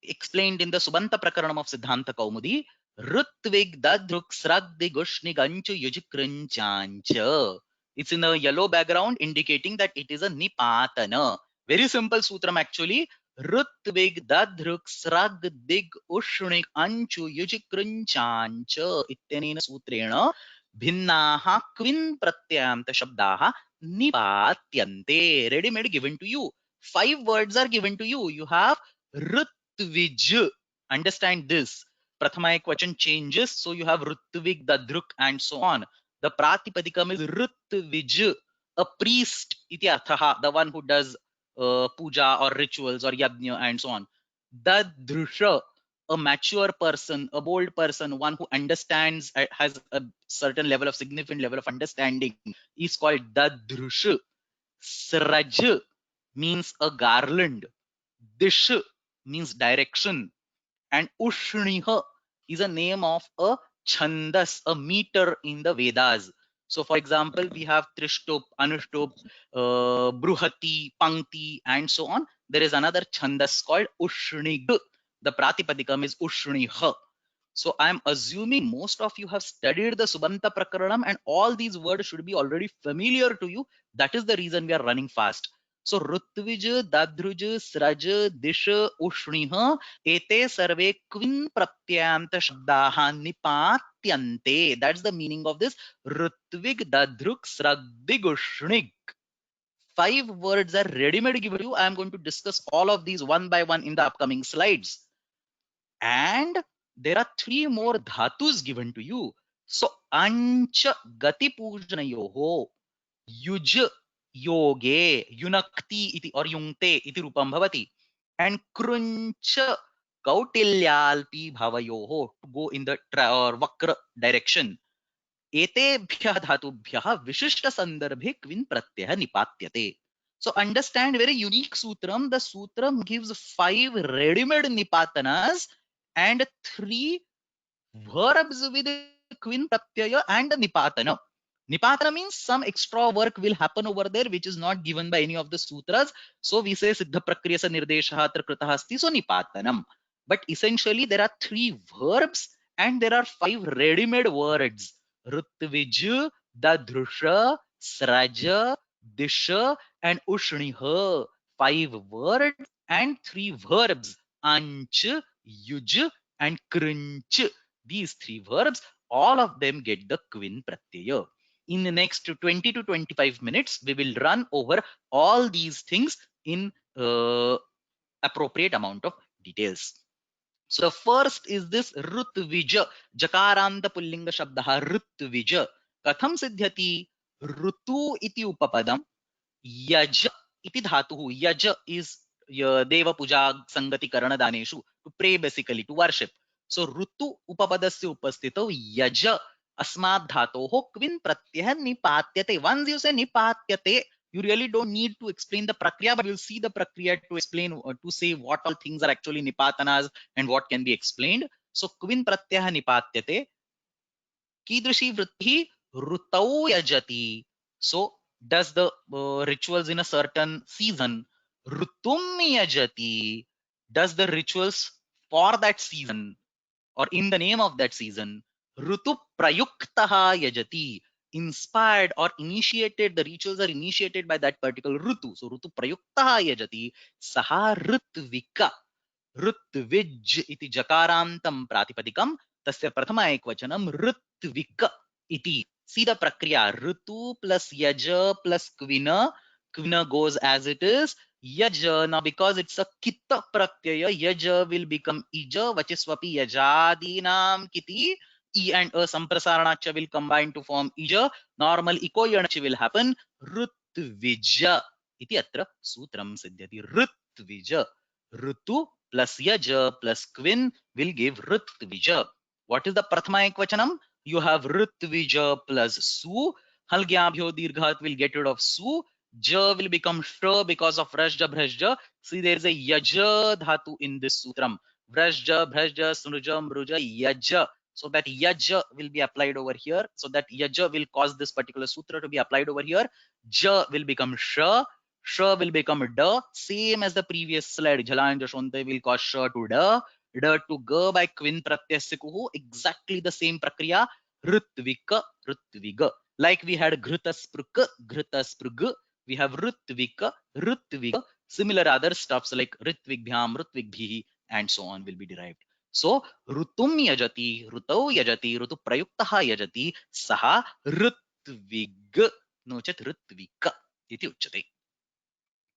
explained in the Subanta Prakaranam of Siddhanta Kaumudi, Rutvig Dadruk Sragdi Gushni Ganchu Yujikrunchancha. It's in a yellow background indicating that it is a Nipatana. Very simple sutram actually. Rutvig Dadruk Sragdig Ushnik Anchu Yujikrunchancha Ityanena Sutrena Bhinnaha Kvin Pratyamta Shabdaha Nipatyante. Ready made given to you. 5 words are given to you. You have Rutvij. Understand this. Prathama Ekvachan changes, so you have Rutvig, Dadruk, and so on. The Pratipadikam is Rutvij, a priest, iti arthaha, the one who does puja or rituals or yajna and so on. Dadrusha, a mature person, a bold person, one who understands, has a certain level of significant level of understanding, is called Dadrush. Sraj means a garland. Dish means direction. And Ushniha is a name of a Chandas, a meter in the Vedas. So, for example, we have Trishtup, Anushtup, Bruhati, Pankti, and so on. There is another Chandas called Ushnig. The Pratipadikam is Ushniha. So, I am assuming most of you have studied the Subanta Prakaranam and all these words should be already familiar to you. That is the reason we are running fast. So, Rutvij, Dadruj, Sraj, Dish, Ushniha, Ete sarve kvin pratyanta shabdaha nipatyante. That's the meaning of this. Rutvig, Dadruk, Sragdig, Ushnig. 5 words are ready-made given to you. I am going to discuss all of these one by one in the upcoming slides. And there are 3 more dhatus given to you. So, ancha gati pujanayoho, yuj yoge, yunakti iti or yungte iti rupam bhavati. And kruncha kautilyalpi bhavayoho, to go in the or vakra direction. Etebhyah dhatubhyah vishishta sandarbhe kvin pratyah nipatyate. So understand, very unique sutram. The sutram gives 5 ready-made nipatanas and 3 verbs with kvin pratyaya and nipatana. Nipatana means some extra work will happen over there which is not given by any of the sutras. So we say siddha prakriyasa nirdeshaha atra kritah asti, so nipatanam. But essentially there are 3 verbs and there are 5 ready-made words. Rutvij, Dadrusha, Sraja, Disha, and Ushniha. 5 words and 3 verbs. Anch, Yuj, and Krunch. These 3 verbs, all of them get the kvin pratyaya. In the next 20 to 25 minutes, we will run over all these things in appropriate amount of details. So the first is this Rutvija, Jakaranta Pullinga Shabdaha Rutvija. Katham Siddhyati Rutu iti upapadam, Yaj iti dhatuhu. Yaj is Deva Puja Sangati Karana Daneshu, to pray basically, to worship. So Rutu upapadasya upastito Yaj asmad dhatoho kvin pratyah nipatyate. Once you say nipatyate, you really don't need to explain the prakriya, but you'll see the prakriya to explain, to say what all things are actually nipatanas and what can be explained. So kvin pratyah nipatyate, kidrishi vritti rutau yajati. So does the rituals in a certain season, rutum yajati, does the rituals for that season or in the name of that season, rutu prayuktaha yajati, inspired or initiated, the rituals are initiated by that particular rutu. So rutu prayuktaha yajati, saha rutvika, rutvij iti jakarantam pratipadikam, tasya prathama ekvachanam rutvika iti. See the prakriya. Ritu plus yaja plus kvina. Kvina goes as it is. Yaja, now because it's a kitta pratyaya, yaja will become ija, vachiswapi yajadinam kiti. E and a samprasaranacha will combine to form ija. Normal ikoyanachi will happen. Rutvija. Iti atra sutram siddhyati. Rutvija. Rutu plus yaja plus kvin will give rutvija. What is the prathama ekvachanam? You have Ritvija plus Su. Halgyabhyo Dirghat will get rid of Su. Ja will become Shra because of Vrajja Bhrajja. See, there is a Yaja dhatu in this sutram. Vrajja, Bhrajja, Snuja, Mruja, Yaja. So that Yaja will be applied over here. So that Yaja will cause this particular sutra to be applied over here. Ja will become Shra. Shra will become Da. Same as the previous slide. Jhala and Jashonte will cause Shra to Da. Da to Ga by Kvin Pratyasikuhu. Exactly the same prakriya. Rutvika, Rutviga. Like we had Ghrutaspruka, Ghrutaspruga. We have Rutvika, Rutviga. Similar other stuffs like Ritvigbhyam, Rutvigbihi, and so on will be derived. So, Rutum yajati, Rutau yajati, Rutu prayuktaha yajati, Saha Rutvig, Nochat Rutvika. Iti uchate.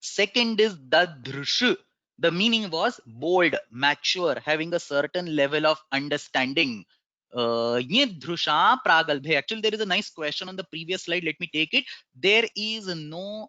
Second is Dadrush. The meaning was bold, mature, having a certain level of understanding. Yedhrusha pragalbhe. Actually, there is a nice question on the previous slide. Let me take it. There is no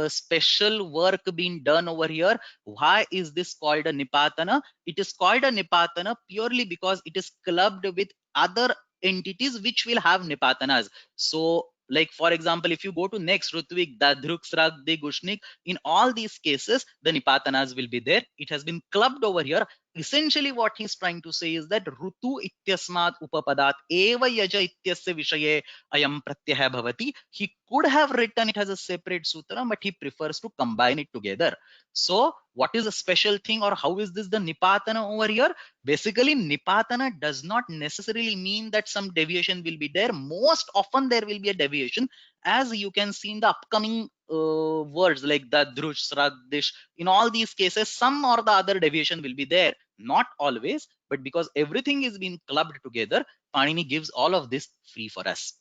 special work being done over here. Why is this called a nipatana? It is called a nipatana purely because it is clubbed with other entities which will have nipatanas. So, like for example, if you go to next Rutvik, Dadruk, Srag, Gushnik, in all these cases, the nipatanas will be there. It has been clubbed over here. Essentially, what he's trying to say is that Rutu ityasmat upapadat eva yaja ityasya vishaye ayam pratyaya bhavati. He could have written it as a separate sutra, but he prefers to combine it together. So, what is a special thing, or how is this the nipatana over here? Basically, nipatana does not necessarily mean that some deviation will be there. Most often, there will be a deviation, as you can see in the upcoming words like Dadrush, Sragdish. In all these cases, some or the other deviation will be there. Not always, but because everything is being clubbed together, Panini gives all of this free for us.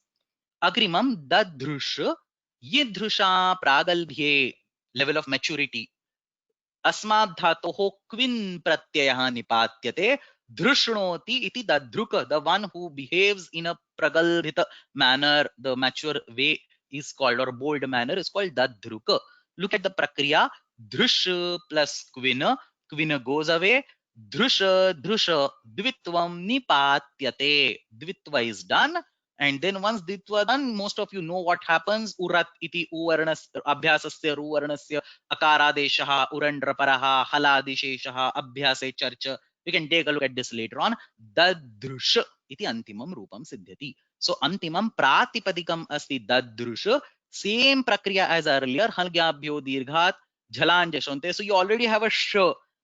Agrimam Dadrush, Yidrusha Pragalbhye, level of maturity. अस्मात् धातोः क्विन् प्रत्ययः निपात्यते धृष्णोति इति दध्रुक. The one who behaves in a pragalbhita manner, the mature way is called, or bold manner is called dadruka. Look at the prakriya. Dhrush plus kvina. Kvina goes away. Dhrusha, dhrusha, dvitvam nipatyate. Dvitva is done. And then once ditva done, most of you know what happens. Urat iti uvarnas abhyasasya ruvarnasya akaradeshaha urandraparaha haladisheshaha abhyase charcha. You can take a look at this later on. Dadrush iti antimam rupam siddhyati. So antimam pratipadikam asti dadrush. Same prakriya as earlier. Halgyabhyo dirghat jhalan jashonte. So you already have a sh.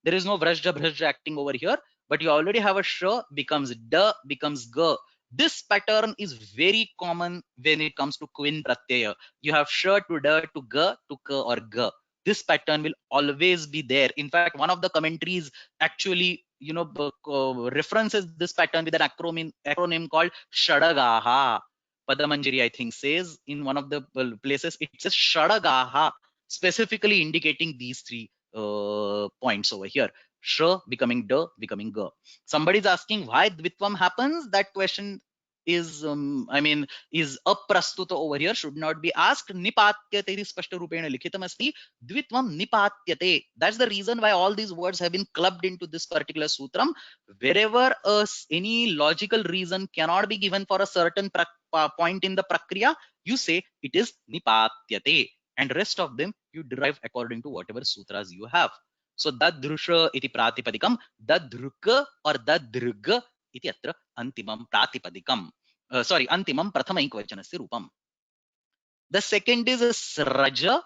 There is no vrajja bhrajja acting over here, but you already have a sh, becomes da, becomes ga. This pattern is very common when it comes to Kvin pratyaya. You have sh to da to ga to ka or ga. This pattern will always be there. In fact, one of the commentaries actually, references this pattern with an acronym called Shadagaha. Padamanjari, I think, says in one of the places, it says Shadagaha, specifically indicating these three points over here. Sh becoming da, becoming ga. Somebody is asking why Dvitvam happens. That question is, is aprastuta over here, should not be asked. Nipatyate iti spashta rupena likhitam asti. Dvitvam nipatyate. That's the reason why all these words have been clubbed into this particular sutram. Wherever any logical reason cannot be given for a certain point in the prakriya, you say it is nipatyate. And rest of them you derive according to whatever sutras you have. So dadrusha iti pratipadikam, dadruka or dadruga iti atra antimam pratipadikam. Antimam prathama ekvachanasya rupam. The second is sraja,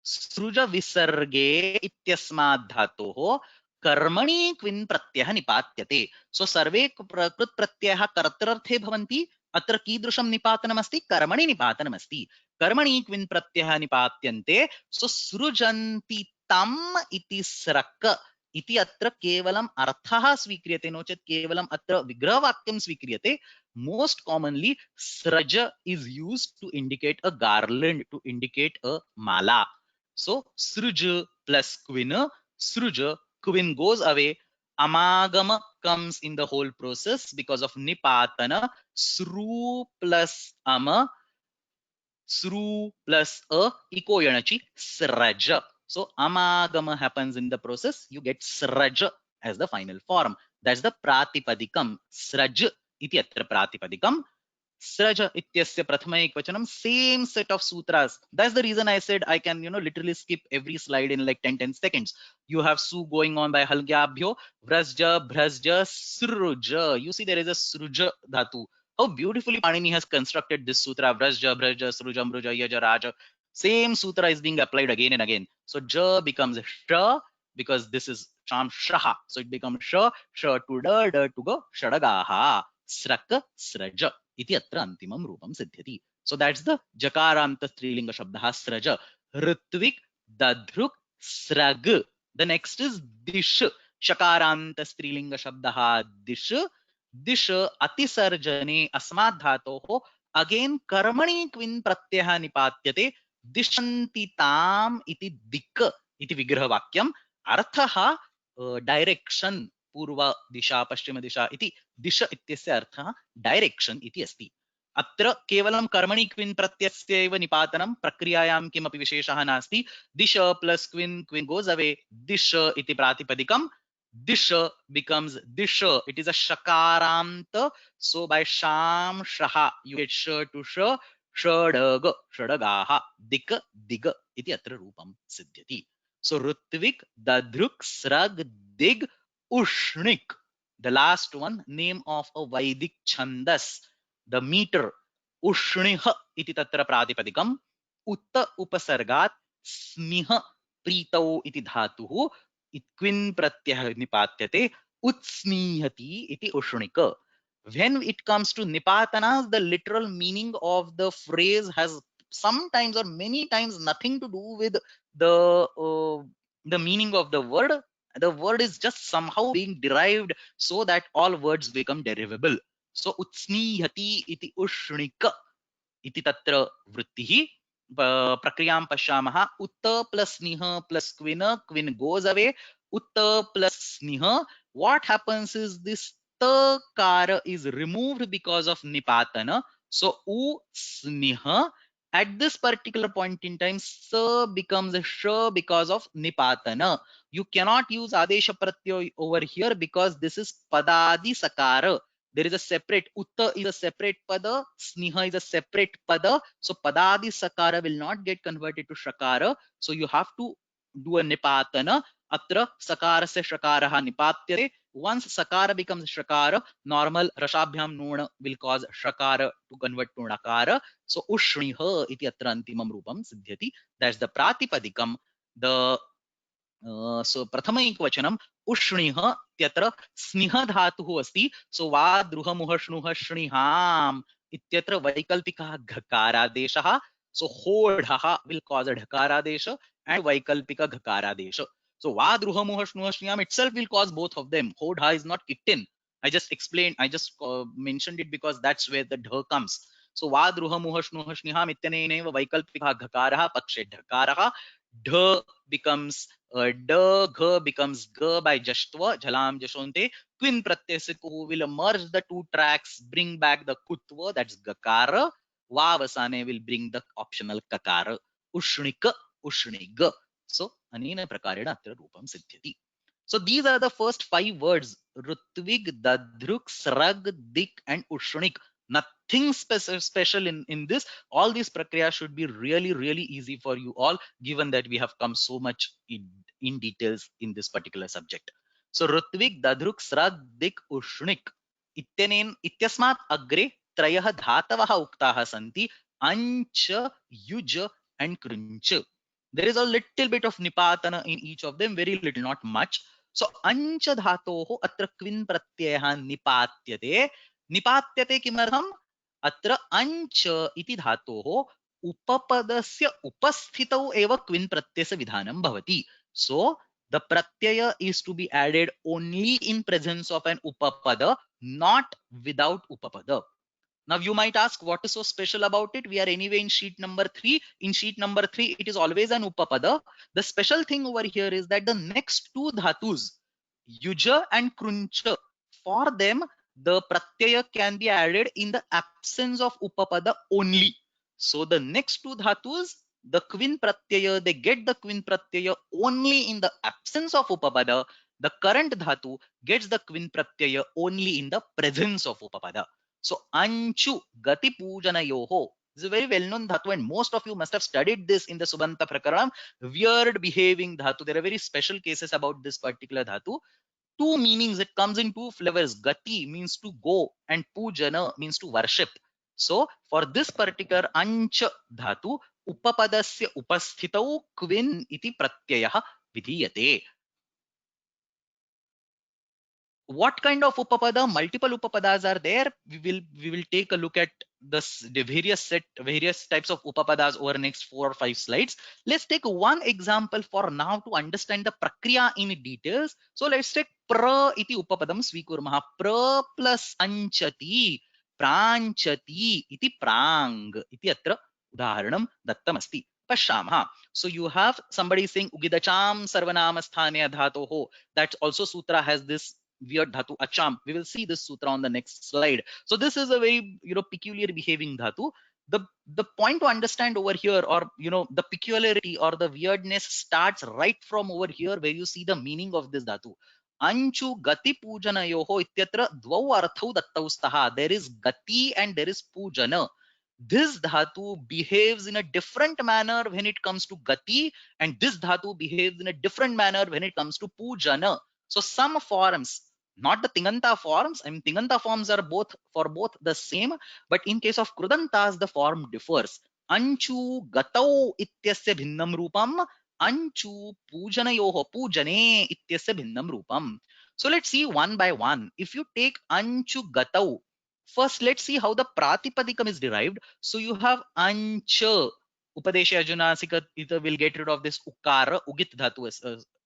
sruja visarge ityasmad dhatoh कर्मणि क्विन् प्रत्ययः निपात्यते. So सर्वे कृत् प्रत्ययः कर्तृर्थे भवन्ति. अत्र कीदृशं निपातनमस्ति? कर्मणि निपातनमस्ति. कर्मणि क्विन् प्रत्ययः निपात्यन्ते. So सृजन्ति तम् इति स्रक इति अत्र केवलम् अर्थः स्वीक्रियते, नो चेत् केवलम् अत्र विग्रहवाक्यं स्वीक्रियते. Most commonly, sraja is used to indicate a garland, to indicate a mala. So sruj plus quin, sruj, quin goes away, amagama comes in the whole process because of nipatana, sru plus ama, sru plus a ikoyanachi sraja. So amagama happens in the process, you get sraja as the final form. That's the pratipadikam. Sraj iti atra pratipadikam. Sraja ityasya prathama ekvachanam, same set of sutras. That's the reason I said I can, literally skip every slide in like 10 seconds. You have su going on by halgyabhyo, vrasja, bhrasja, sruja. You see there is a sruja dhatu. How beautifully Panini has constructed this sutra. Vrasja, bhrasja, sruja, mruja, yaja, raja. Same sutra is being applied again and again. So ja becomes sha because this is sham shaha. So it becomes sha, sha to da to go, shadagaha, sraka, sraja. Iti atra antimam rupam siddhyati. So that's the jakaranta strilinga shabdaha sraja. Ritvik, dadhruk, srag. The next is dish. Shakaranta strilinga shabdaha dish. Dish atisarjane asmad dhatoho. Again karmani kvin pratyah nipatyate. Dishanti tam iti dik iti vigraha vakyam. Arthaha direction. पूर्व दिशा पश्चिम दिशा इति दिश इत्यस्य अर्थः direction इति अस्ति. अत्र केवलं कर्मणि क्विन् प्रत्ययस्यैव निपातनं, प्रक्रियायां किमपि विशेषः नास्ति. दिश प्लस क्विन्, क्विन् goes away, दिश इति प्रातिपदिकं. Dish becomes dish. It is a shakaranta. So by sham shaha you get sh to sh, shadaga, shadagaha, dik, dig iti atra rupam siddhyati. So rutvik, dadruk, srag, dig, ushnik. The last one, name of a Vedic chandas, the meter. Ushniha iti tatra pratipadikam. Utta upasargat, smiha प्रीतौ इति धातुः क्विन् प्रत्ययः निपात्यते, utsnihati iti ushnika. When it comes to nipatanas, the literal meaning of the phrase has sometimes or many times nothing to do with the meaning of the word. The word is just somehow being derived so that all words become derivable. So utsnihati iti ushnika इति तत्र वृत्तिः. प्रक्रियां पश्यामः. उत्त plus स्निह plus क्विन, क्विन goes away, उत्त प्लस स्निह. What happens is this takara is removed because of nipatana. So u sniha. At this particular point in time, sa becomes a sh because of nipatana. You cannot use adesha pratyay over here because this is padadi sakara. There is a separate utta is a separate pada, sniha is a separate pada. So padadi sakara will not get converted to shakara. So you have to do a nipatana. Atra sakara se shakaraha nipatyate. Once sakara becomes shakara, normal rashabhyam nona will cause shakara to convert to nakara. So ushniha iti atra antimam rupam siddhyati. That's the pratipadikam. The so प्रथम एकवचनम उष्णिह इत्यत्र स्निह धातुः अस्ति. सो वा द्रुह मुह श्नुह श्निहाम इत्यत्र वैकल्पिकः घकारादेशः. सो होढः will cause a ढकारादेश and वैकल्पिक घकारादेश. So va druha muha shnuha shniyam itself will cause both of them. Hodha is not kicked in. I just explained, I just mentioned it because that's where the dha comes. So va druha muha shnuha shniham ityaneneva vaikalpikah ghakarah pakshe dhakarah. Dha becomes da, gha becomes ga by jashtva, jhalam jashonte. Twin pratyasiku will merge the two tracks, bring back the kutva, that's gakara. Vavasane will bring the optional kakara. Ushnika, ushniga. So anena prakarena atra rupam siddhyati. So these are the first 5 words: Rutvig, Dadruk, Srag, Dik, and Ushnik. Nothing special in this. All these prakriya should be really, really easy for you all, given that we have come so much in details in this particular subject. So Rutvig, Dadruk, Srag, Dik, Ushnik. Ityasmat agre trayah dhatavah uktaha santi, ancha, yuj, and krunch. There is a little bit of nipatana in each of them, very little, not much. So ancha dhatoho atra kvin pratyayah nipatyate. Nipatyate kimartham? Atra ancha iti dhatoho upapadasya upasthitau eva kvin pratyasya vidhanam bhavati. So the pratyaya is to be added only in presence of an upapada, not without upapada. Now you might ask, what is so special about it? We are anyway in sheet number 3. In sheet number 3, it is always an upapada. The special thing over here is that the next two dhatus, yuja and kruncha, for them, the pratyaya can be added in the absence of upapada only. So the next two dhatus, the kvin pratyaya, they get the kvin pratyaya only in the absence of upapada. The current dhatu gets the kvin pratyaya only in the presence of upapada. So anchu gati pujanayoho is a very well-known dhatu, and most of you must have studied this in the Subanta Prakaranam. Weird behaving dhatu. There are very special cases about this particular dhatu. Two meanings. It comes in two flavors. Gati means to go, and pujana means to worship. So for this particular anch dhatu, upapadasya upasthitau kvin iti pratyayah vidhiyate. What kind of upapada? Multiple upapadas are there. We will take a look at the various types of upapadas over next 4 or 5 slides. Let's take one example for now to understand the prakriya in details. So let's take pra iti upapadam svikurmaha. Pra plus anchati pranchati iti prang iti atra udaharanam dattamasti. Pashyamah. So you have somebody saying ugidacham sarvanamasthane dhatoho. That also sutra has this weird dhatu acham. We will see this sutra on the next slide. So this is a very peculiar behaving dhatu. The point to understand over here, or the peculiarity or the weirdness starts right from over here where you see the meaning of this dhatu. Anchu gati pujanayoho ityatra dvau arthau dattaustaha. There is gati and there is pujana. This dhatu behaves in a different manner when it comes to gati, and this dhatu behaves in a different manner when it comes to pujana. So some forms, not the Tinganta forms. I mean, Tinganta forms are both the same, but in case of Krudantas, the form differs. Anchu gatau ityasya bhinnam rupam, anchu pujanayoho pujane ityasya bhinnam rupam. So let's see one by one. If you take anchu gatau, first let's see how the pratipadikam is derived. So you have ancha. Upadesha Ajunasika will get rid of this ukara, ugit dhatu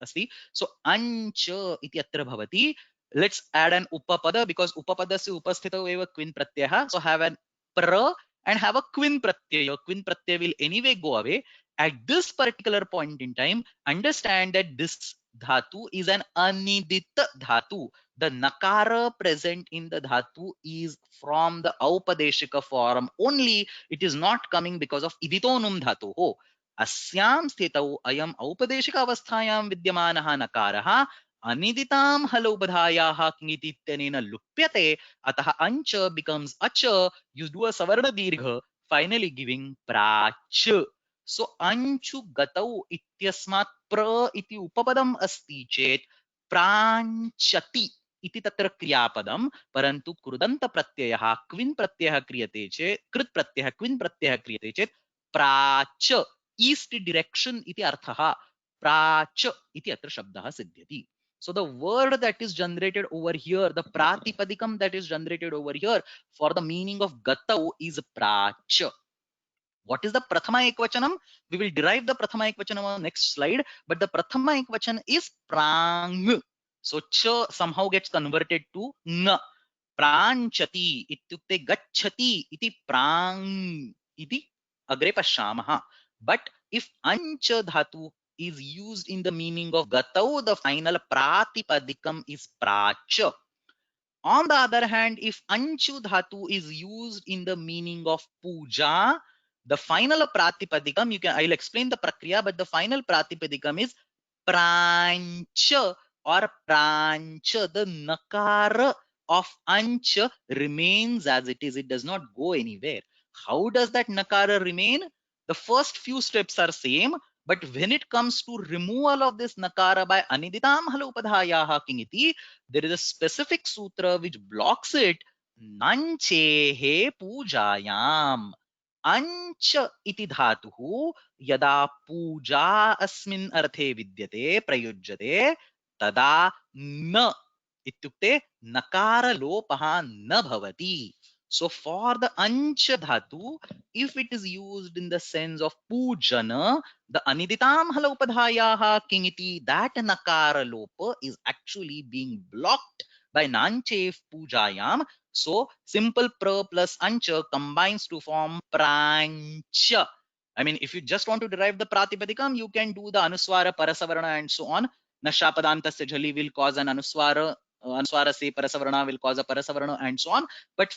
asti. So ancha iti atra bhavati. Let's add an upapada, because upapadasya upasthita eva kvin pratyaha. So have an pra and have a kvin pratyaya. Kvin pratyaya will anyway go away. At this particular point in time, understand that this dhatu is an anidita dhatu. The nakara present in the dhatu is from the aupadeshika form only. It is not coming because of iditonum dhatu. Oh, अस्यां स्थितौ अयम् औपदेशिक अवस्थायां विद्यमानः नकारः अनिदितां हलोपधायाः किङितीत्यनेन लुप्यते. अतः अंच becomes acha. You do a savarna dirgha, finally giving prach. So anchu gatau ityasmat pra iti upapadam asti chet pranchati इति तत्र क्रियापदम, परंतु कृदंत प्रत्ययः क्विन प्रत्ययः क्रियते चेत्, कृत प्रत्ययः क्विन प्रत्ययः क्रियते चेत् प्राच, ईस्ट डायरेक्शन इति अर्थः. प्राच इति अत्र शब्दः सिद्ध्यति. So the word that is generated over here, the pratipadikam that is generated over here for the meaning of gatau is prach. What is the prathama ekvachanam? We will derive the prathama ekvachanam on the next slide, but the prathama ekvachan is prang. So cha somehow gets converted to nga. Pranchati ityukte gacchati iti prang iti agre pashyamah. But if ancha dhatu is used in the meaning of gatau, the final pratipadikam is pracha. On the other hand, if anchu dhatu is used in the meaning of puja, the final pratipadikam, I'll explain the prakriya, but the final pratipadikam is prancha or prancha. The nakara of ancha remains as it is. It does not go anywhere. How does that nakara remain? The first few steps are same, but when it comes to removal of this nakara by aniditam halopadhayaha kingiti, there is a specific sutra which blocks it. Nanchehe pujayam. Ancha iti dhatuhu yada puja asmin arthe vidyate prayujyate tada na ityukte nakara lopaha na bhavati. So for the ancha dhatu, if it is used in the sense of pujana, the aniditam halopadhayaha kingiti, that nakara lopa is actually being blocked by nanchef pujayam. So simple pra plus ancha combines to form prancha. I mean, if you just want to derive the pratipadikam, you can do the anuswara, parasavarana, and so on. Nashapadantasya jhali will cause an anuswara, anuswara se parasavarana will cause a parasavarana, and so on. But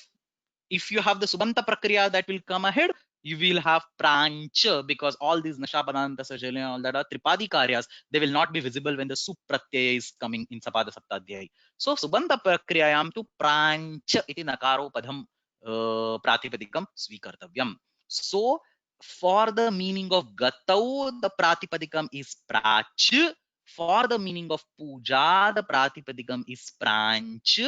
if you have the subanta prakriya that will come ahead, you will have prancha, because all these nashapadanta sajali and all that are tripadi karyas. They will not be visible when the supratyaya is coming in sapada saptadhyay. So subanta prakriyayam tu prancha iti nakaro padam pratipadikam svikartavyam. So for the meaning of gatau, the pratipadikam is prach. For the meaning of puja, the pratipadikam is pranch.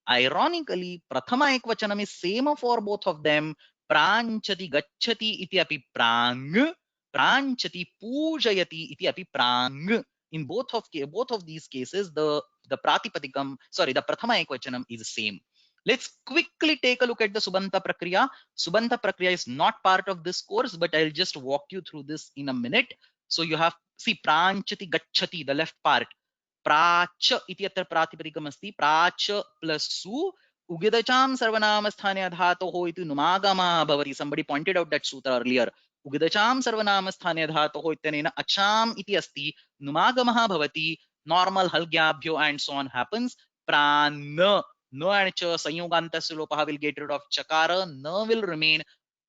Ironically, prathama ekvachanam is same for both of them. Pranchati gacchati iti api prang. Pranchati pujayati iti api prang. In both of these cases, the pratipadikam, sorry, the prathama ekvachanam is same. Let's quickly take a look at the Subanta Prakriya. Subanta Prakriya is not part of this course, but I'll just walk you through this in a minute. So you have, see, pranchati gacchati, the left part. प्राच इति अत्र प्रातिपदिकम् अस्ति. प्राच plus सु उगिदचां सर्वनामस्थाने धातोः इति नुमागमः भवति. Somebody pointed out that sutra earlier. उगिदचां सर्वनामस्थाने धातोः इत्यनेन अचाम् इति अस्ति, नुमागमः भवति. Normal halgyabhyo and so on happens. Pran no and ch संयोगान्तस्य लोपः will get rid of chakara. No will remain.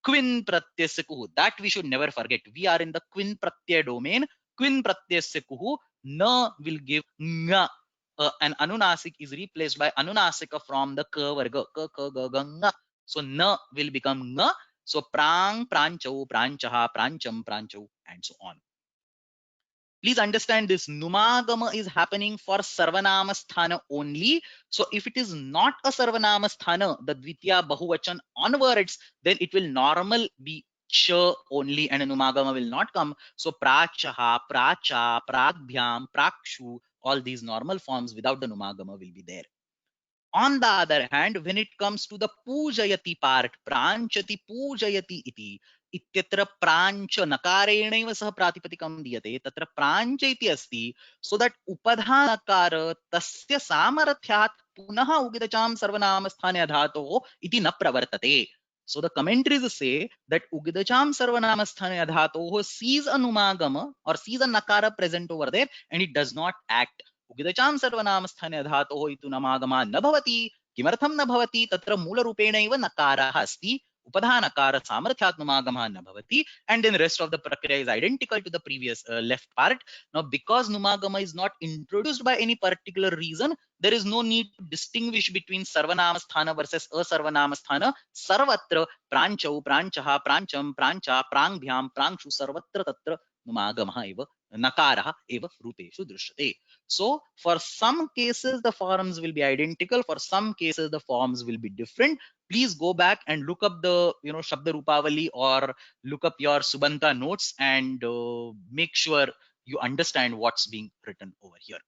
Quin pratyasya kuhu. That we should never forget. We are in the quin pratyaya domain. Quin pratyasya kuhu. Na will give nga. An anunasik is replaced by anunasika from the ka varga. Ka ka ga ga nga. So na will become nga. So prang, pranchau, pranchaha, prancham, pranchau, and so on. Please understand this. Numagama is happening for Sarvanama Sthana only. So if it is not a Sarvanama Sthana, the Dvitiya Bahuvachan onwards, then it will normal be Cha only and a Numagama will not come. So Prachaha, Pracha, Pragbhyam, Prakshu, all these normal forms without the Numagama will be there. On the other hand, when it comes to the Pujayati part, Pranchati Pujayati iti, इत्यत्र प्रांच नकारेणैव सह प्रातिपदिकं दीयते, तत्र प्रांच इति अस्ति, so that उपधा नकार तस्य सामर्थ्यात् पुनः उगिदचां सर्वनामस्थाने धातोः इति न प्रवर्तते. So the commentaries say that ugidacham sarvanamasthane dhatoh sees a numagama or sees a nakara present over there and it does not act. उगिदचां सर्वनामस्थाने धातोः इति नमागमा न भवति. किमर्थं न भवति? तत्र मूलरूपेणैव नकारः अस्ति. उपधानकार सामर्थ्यात् नुमागमः न भवति. And then rest of the prakriya is identical to the previous left part. Now because numagama is not introduced by any particular reason, there is no need to distinguish between sarvanamasthana versus asarvanamasthana. Sarvatra pranchau, pranchaha, prancham, prancha, prangbhyam, prangshu, sarvatra tatra numagamaha eva nakaraha eva rupeshu drishyate. So for some cases the forms will be identical, for some cases the forms will be different. Please go back and look up the Shabda Rupavali or look up your Subanta notes and make sure you understand what's being written over here.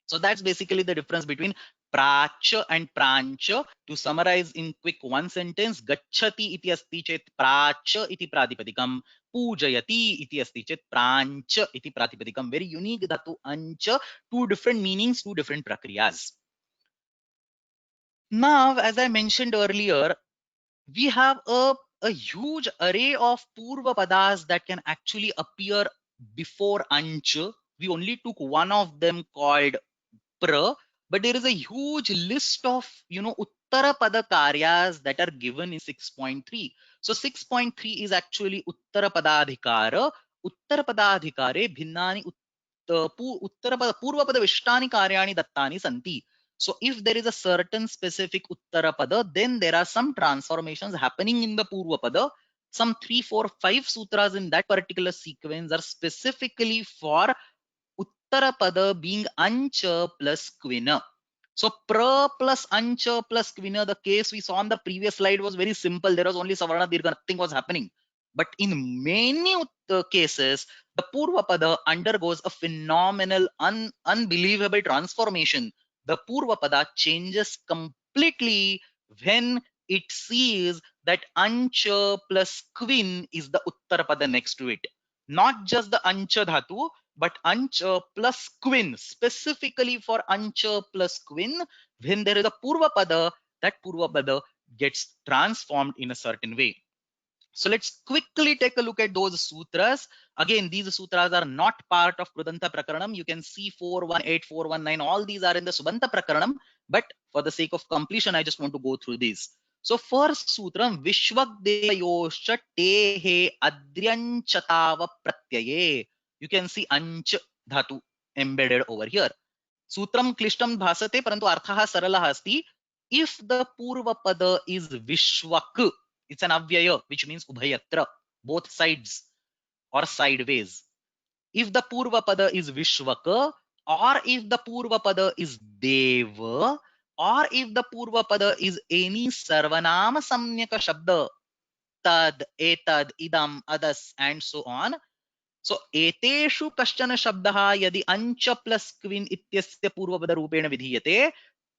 So that's basically the difference between pracha and prancha. To summarize in quick one sentence, gacchati iti asti chet pracha iti pratipadikam, pujayati iti asti chet prancha iti pratipadikam. Very unique dhatu ancha, two different meanings, two different prakriyas. Now, as I mentioned earlier, we have a huge array of purva padas that can actually appear before ancha. We only took one of them called pra, but there is a huge list of uttara pada karyas that are given in 6.3. So 6.3 is actually uttara padadhikara. Uttara padadhikare bhinnani uttara pada purva pada vishtani karyani dattani santi. So if there is a certain specific uttara pada, then there are some transformations happening in the purva pada. Some 3, 4, 5 sutras in that particular sequence are specifically for uttara pada being ancha plus quina. So pra plus ancha plus quina, the case we saw on the previous slide was very simple. There was only savarna dirgha, nothing was happening. But in many cases, the purva pada undergoes a phenomenal, unbelievable transformation. The purva pada changes completely when it sees that ancha plus quin is the uttara pada next to it. Not just the ancha dhatu, but ancha plus quin, specifically for ancha plus quin, when there is a purva pada that Purvapada gets transformed in a certain way. So let's quickly take a look at those sutras. Again, these sutras are not part of Krudanta Prakaranam. You can see 418, 419, all these are in the Subanta Prakaranam. But for the sake of completion, I just want to go through these. So first sutram, Vishwagdevayoscha tehe adryanchatava pratyaye. You can see anch dhatu embedded over here. Sutram klishtam bhasate, parantu arthaha saralah asti. If the Purva pada is Vishwak, it's an avyaya, which means ubhayatra, both sides or sideways. If the Purva pada is Vishwaka, or if the Purva pada is Deva, or if the Purva pada is any Sarvanama Samnyaka Shabda, Tad, Etad, Idam, Adas, and so on. So एतेषु कश्चन शब्दः यदि अंच plus Quinn इत्यस्य पूर्वपद रूपेण विधीयते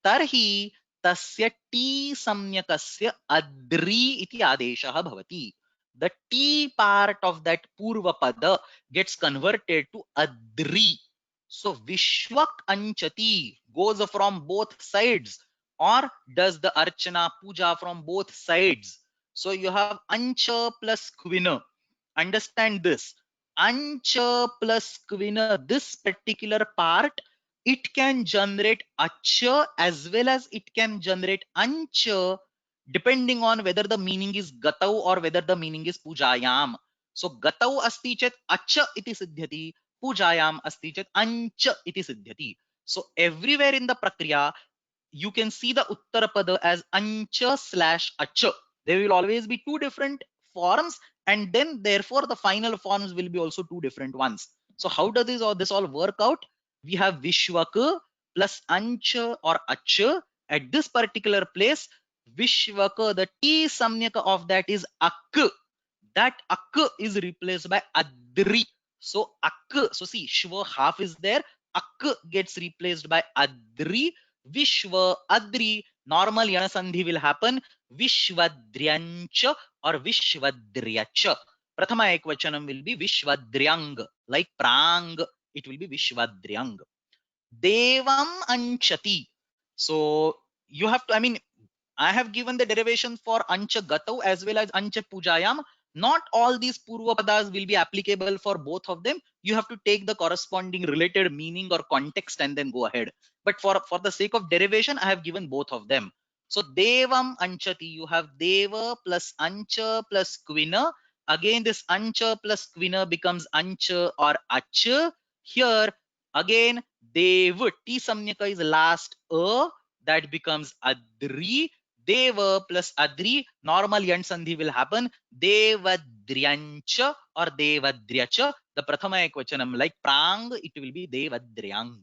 तर्हि तस्य T सम्यकस्य अद्रि इति आदेशः भवति. The T part of that Purvapada gets converted to Adri. So Vishwak Anchati goes from both sides, or does the Archana Puja from both sides. So you have Ancha plus Kvina. Understand this. Ancha plus Kvina, this particular part, it can generate Acha as well as it can generate Ancha, depending on whether the meaning is Gatau or whether the meaning is Pujayam. So Gatau asti chet Acha iti siddhyati, Pujayam asti chet Ancha iti siddhyati. So everywhere in the Prakriya, you can see the Uttarapada as Ancha slash Acha. There will always be two different forms, and then therefore the final forms will be also two different ones. So how does this all work out? We have Vishwaka plus Ancha or Acha. At this particular place, Vishwaka, the T samnyaka of that is Ak. That Ak is replaced by Adri. So Ak, so see, Shva half is there. Ak gets replaced by Adri. Vishwa Adri, normal yana sandhi will happen. Vishvadryancha or Vishvadryacha. Prathama ekvachanam will be Vishvadryang. Like Prang, it will be Vishvadryang. Devam Anchati. So you have to, I mean, I have given the derivation for Ancha Gatau as well as Ancha Pujayam. Not all these Purva Padas will be applicable for both of them. You have to take the corresponding related meaning or context and then go ahead. But for the sake of derivation, I have given both of them. So Devam Anchati, you have Deva plus Ancha plus Kvina. Again, this Ancha plus Kvina becomes Ancha or Acha. Here, again, Dev, T Samnyaka is last that becomes Adri. Deva plus Adri, normal yant sandhi will happen. Devadryancha or Devadryacha. The prathama ekvachanam, like Prang, it will be Devadryang.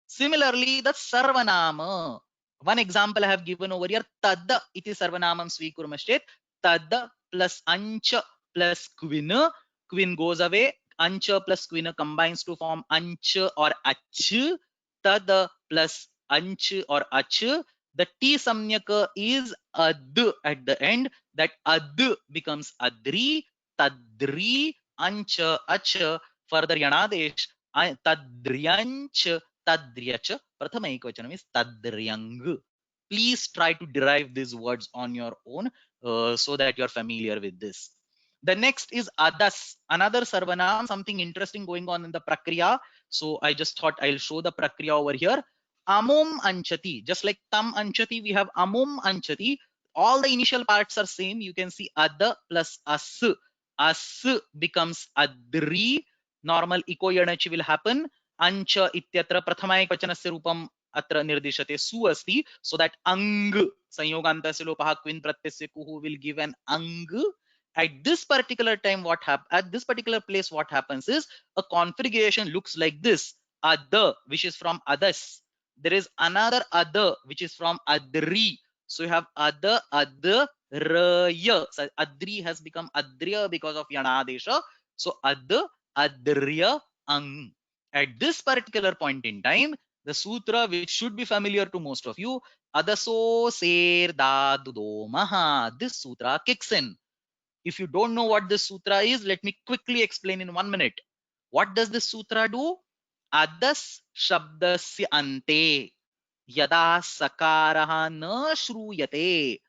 Similarly, the Sarvanama. One example I have given over here. Tad iti Sarvanamam svikurmashchet. Tad plus Ancha plus Kvina. Kvin goes away. Ancha plus Kvina combines to form Ancha or Ach. Tad plus Anch or Ach. The T samnyaka is Ad at the end. That Ad becomes Adri, Tadri, Ancha, Ach. Further Yanadesh, Tadryanch, Tadryacha. Prathama ekvachanam is Tadryang. Please try to derive these words on your own so that you're familiar with this. The next is Adas, another Sarvanam, something interesting going on in the Prakriya. So I just thought I'll show the Prakriya over here. Amum Anchati, just like Tam Anchati, we have Amum Anchati. All the initial parts are same. You can see Ada plus As. As becomes Adri. Normal iko yanachi will happen. Ancha ityatra prathama ekvachanasya rupam atra nirdishate su asti. So that ang sanyogantasya lopaha kvin pratyasya kuhu will give an ang. At this particular time, at this particular place, what happens is a configuration looks like this. Ada, which is from Adas. There is another Ada, which is from Adri. So you have Ada, Raya. So Adri has become Adriya because of Yanadesha. So Ada, Adriya, Ang. At this particular point in time, the sutra, which should be familiar to most of you, Adaso Ser Da Dudo Maha. This sutra kicks in. If you don't know what this sutra is, let me quickly explain in 1 minute. What does this sutra do? Adas Shabdasya Ante. yada sakaraha na shruyate.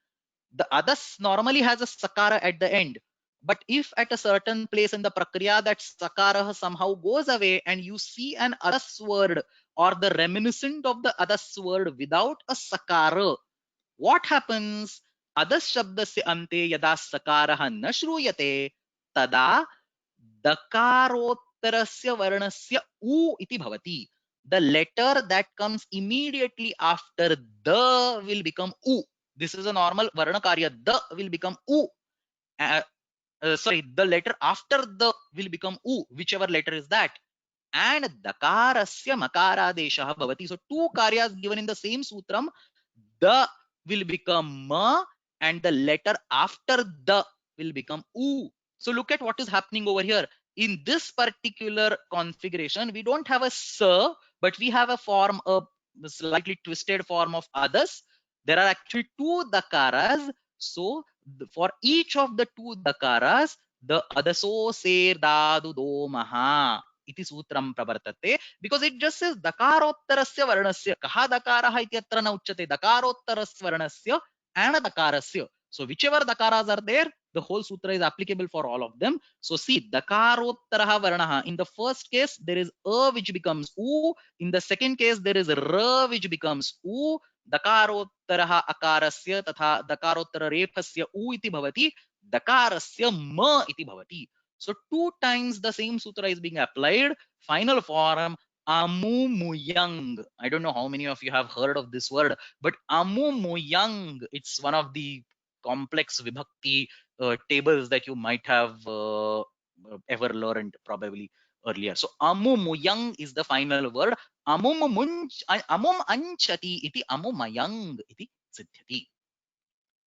The adas normally has a sakara at the end. But if at a certain place in the prakriya that sakara somehow goes away and you see an adas word or the reminiscent of the adas word without a sakara, what happens? Adas shabdasya ante yada sakaraha na shruyate tada dakarottarasya varnasya u iti bhavati. The letter that comes immediately after the will become u. This is a normal varna karya. The will become u. Uh, sorry, the letter after the will become u, whichever letter is that. And dakarasya makaradesha bhavati. So two karyas given in the same sutram. The will become ma and the letter after the will become u. So look at what is happening over here. In this particular configuration, we don't have a sa, but we have a form, a slightly twisted form of others. There are actually two dakaras. So for each of the two dakaras, the adaso ser dadu do maha iti sutram pravartate, because it just says dakarottarasya varnasya. Kaha dakaraha iti atra na uchyate. Dakarottarasya varnasya and dakarasya. So whichever dakaras are there, the whole sutra is applicable for all of them. So see, dakarottaraha varnaha. In the first case, there is a which becomes u. In the second case, there is ra which becomes u. Dakarottaraha akarasya tatha dakarottara refasya u iti bhavati. Dakarasya ma iti bhavati. So two times the same sutra is being applied. Final form amumuyang. I don't know how many of you have heard of this word, but amumuyang, it's one of the complex vibhakti tables that you might have ever learned probably earlier. So amumuyang is the final word. Amum anchati iti amumayang iti siddhyati.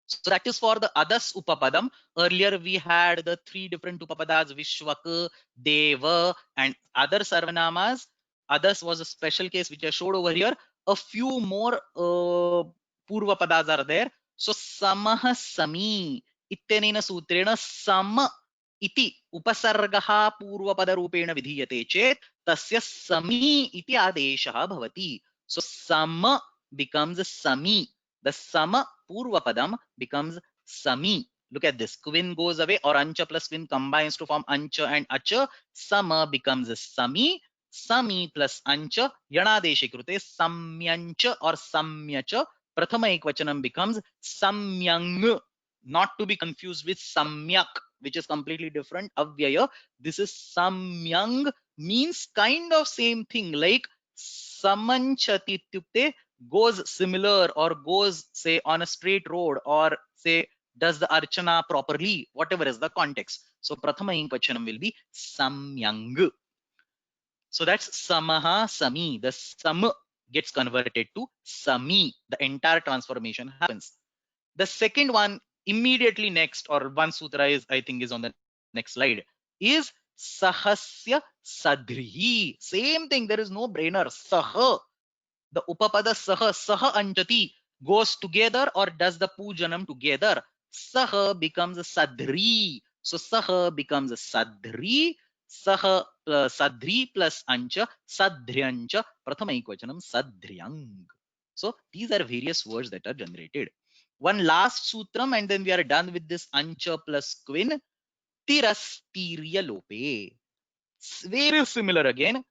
So that is for the adas upapadam. Earlier we had the three different upapadas, Vishwaka, Deva, and other sarvanamas. Adas was a special case which I showed over here. A few more purva padas are there. So samah sami ityanena sutrena sama iti upasargaha purvapada rupena vidhiyate chet tasya sami iti adeshah bhavati. So sama becomes sami. The sama purva padam becomes sami. Look at this. Kvin goes away, or ancha plus kvin combines to form ancha and acha. Sama becomes sami. Sami plus ancha. Yanadeshi krute samyancha or samyacha. Prathama ekvachanam becomes samyang. Not to be confused with samyak, which is completely different. Avyaya. This is samyang, means kind of same thing like samanchati tyukte, goes similar or goes say on a straight road or say does the archana properly, whatever is the context. So prathama ekvachanam will be samyang. So that's samaha sami. The sam gets converted to sami. The entire transformation happens. The second one immediately next, or one sutra is I think is on the next slide, is sahasya sadrihi. Same thing. There is no brainer. Saha, the upapada saha, saha anjati goes together or does the pujanam together. Saha becomes a sadri. So saha becomes a sadri. Saha sadri plus ancha, sadhryancha, prathama ekvachanam sadhryang. So these are various words that are generated. One last sutram and then we are done with this ancha plus quin. Tirastirya lope. Very similar again.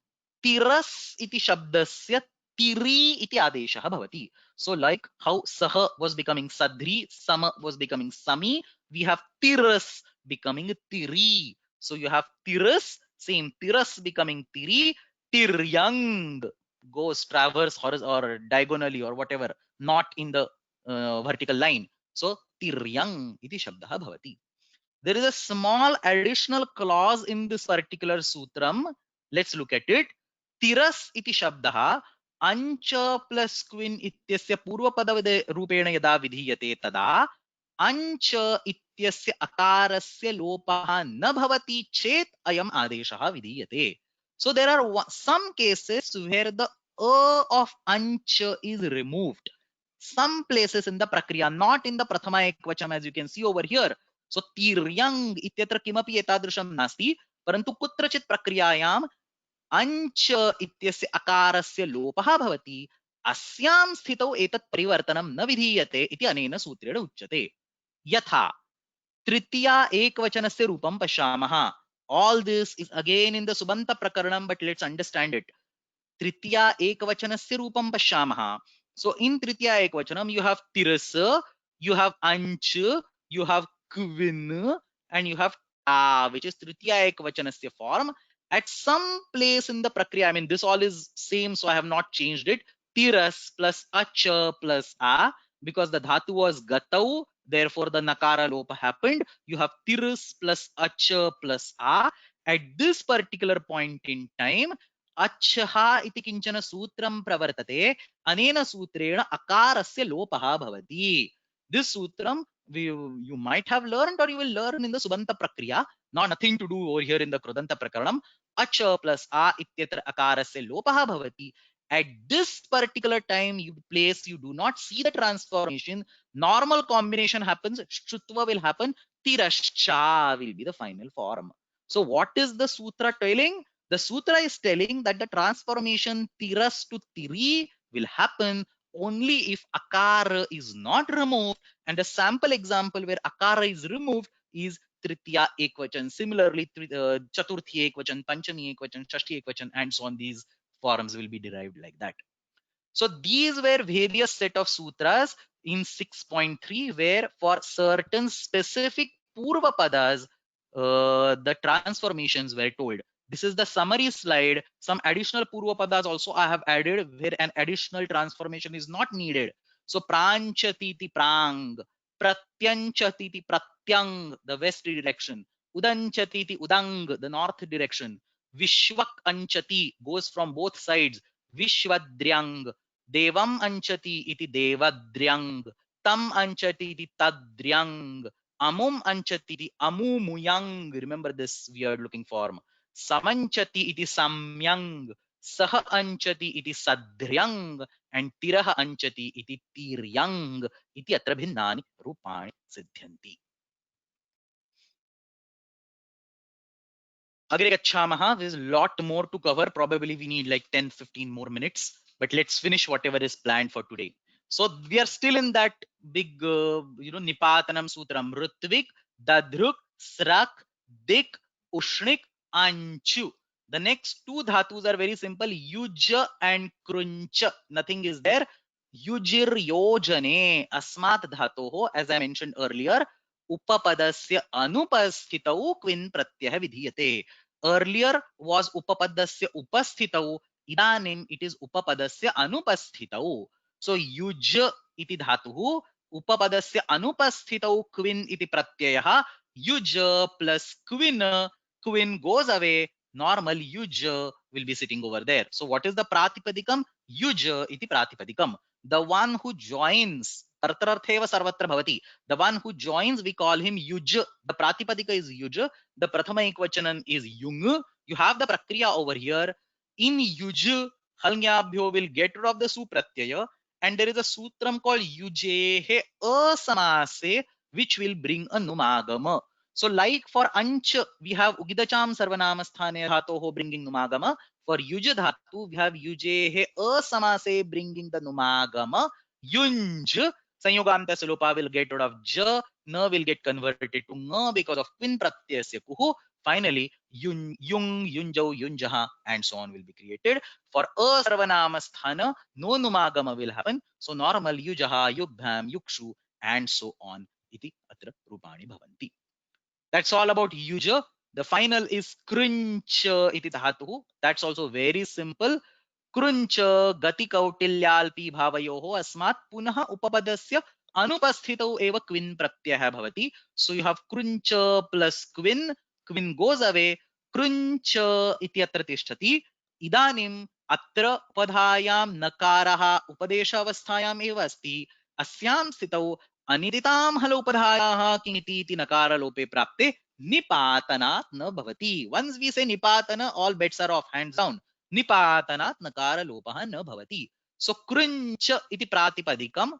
Tiras iti shabdasya tiri iti adeshah bhavati. So like how saha was becoming sadri, sama was becoming sami, we have tiras becoming tiri. So you have tiras, same tiras becoming tiri, tiryang goes traverse or diagonally or whatever, not in the vertical line. So tiryang iti shabdah bhavati. There is a small additional clause in this particular sutram. Let's look at it. Tiras iti shabdaha ancha plus quin ityasya purvapada rupena yada vidhiyate tada ancha ityasya akarasya lopaha na bhavati chet ayam adeshaha vidhiyate. So there are some cases where the of ancha is removed. Some places in the prakriya, not in the prathama ekvacham, as you can see over here. So tiryang ityatra kimapi etadrisham nasti, parantu kutrachit prakriyayam ancha ityasya akarasya lopaha bhavati अस्यां स्थितौ एतत् परिवर्तनं न विधीयते इति अनेन सूत्रेण उच्यते। यथा तृतीया एकवचनस्य रूपं पश्यामः। All this is again in the Subanta Prakaranam, but let's understand it. Tritiya ekvachanasya rupam pashyamah. So in Tritiya ekvachanam, you have tirasa, you have anch, you have kvin, and you have ta, which is Tritiya ekvachanasya form. At some place in the prakriya, I mean, this all is same, so I have not changed it. Tiras plus acha plus a, because the dhatu was gatau, therefore the nakara lopa happened. You have tiras plus acha plus a. At this particular point in time, अच्छः इति किञ्चन सूत्रं प्रवर्तते, अनेन सूत्रेण अकारस्य लोपः भवति. This sutram you might have learned or you will learn in the Subanta Prakriya, not nothing to do over here in the Krudanta Prakaranam. Acha plus a ityatra akarasya lopah bhavati. At this particular time, you do not see the transformation. Normal combination happens, Shrutva will happen, Tirascha will be the final form. So what is the sutra telling? The sutra is telling that the transformation tiras to tiri will happen only if akara is not removed, and a sample example where akara is removed is tritiya ekvachan. Similarly, chaturthi ekvachan, panchami ekvachan, shashti ekvachan, and so on. These forms will be derived like that. So these were various set of sutras in 6.3, where for certain specific purva padas, the transformations were told. This is the summary slide. Some additional purva padas also I have added where an additional transformation is not needed. So pranchatiti prang, pratyanchatiti pratyang, the west direction, udanchatiti udang, the north direction, vishwak anchati goes from both sides, vishwadryang, devam anchati iti devadryang, tam anchati iti tadryang, amum anchati iti amumuyang. Remember this weird looking form. Samanchati iti samyang, saha anchati iti sadhryang, and tiraha anchati iti tiryang iti atra bhinnani rupani siddhyanti. Agre gacchamaha. There's a lot more to cover. Probably we need like 10-15 more minutes, but let's finish whatever is planned for today. So we are still in that big, Nipatanam Sutram. Rutvik, Dadruk, Srak, Dik, Ushnik, Anchu. The next two dhatus are very simple. Yuj and Krunch. Nothing is there. Yujir Yojane. Asmat dhatoho. As I mentioned earlier, Upapadasya Anupasthitau Quin Pratyah Vidhiyate. Earlier was Upapadasya Upasthitau. Idanim it is Upapadasya Anupasthitau. So yuj iti dhatuhu, upapadasya anupasthitau quin iti pratyayah, yuj plus quin, quin goes away, normal yuj will be sitting over there. So what is the pratipadikam? Yuj iti pratipadikam. The one who joins, tartarartheva sarvatra bhavati. The one who joins, we call him yuj. The pratipadika is yuj. The prathama ekvachanan is yung. You have the prakriya over here. In yuj, halnyabhyo will get rid of the supratyaya, and there is a sutram called yujehe asamase, which will bring a numagama. So like for anch, we have ugidacham sarvanamasthane dhatoho bringing numagama. For yuj dhatu, we have yujehe asamase bringing the numagama. Yunj, sanyoganta salopa will get rid of j, na will get converted to nga because of quin pratyasya kuhu. Finally, yung, yunjau, yunjaha, and so on will be created. For a sarvanamasthana, no numagama will happen. So normal yujaha, yugbham, yukshu, and so on. Iti atra rupani bhavanti. That's all about yuja. The final is krunch iti dhatuhu. That's also very simple. कृञ्च गति कौटिल्याल्पी भावयोः अस्मात् पुनः उपपदस्य अनुपस्थितौ एव क्विन् प्रत्ययः भवति. So you have कृञ्च plus क्विन्, क्विन् goes away, कृञ्च इत्यत्र तिष्ठति. इदानीम् अत्र उपधायां नकारः उपदेश अवस्थायाम् एव अस्ति. अस्यां स्थितौ अनिदितां हल उपधायाः किमिति इति नकारलोपे प्राप्ते निपातनात् न भवति. Once we say nipatana, all bets are off, hands down. निपातनात् नकार लोपः न भवति. So krunch iti pratipadikam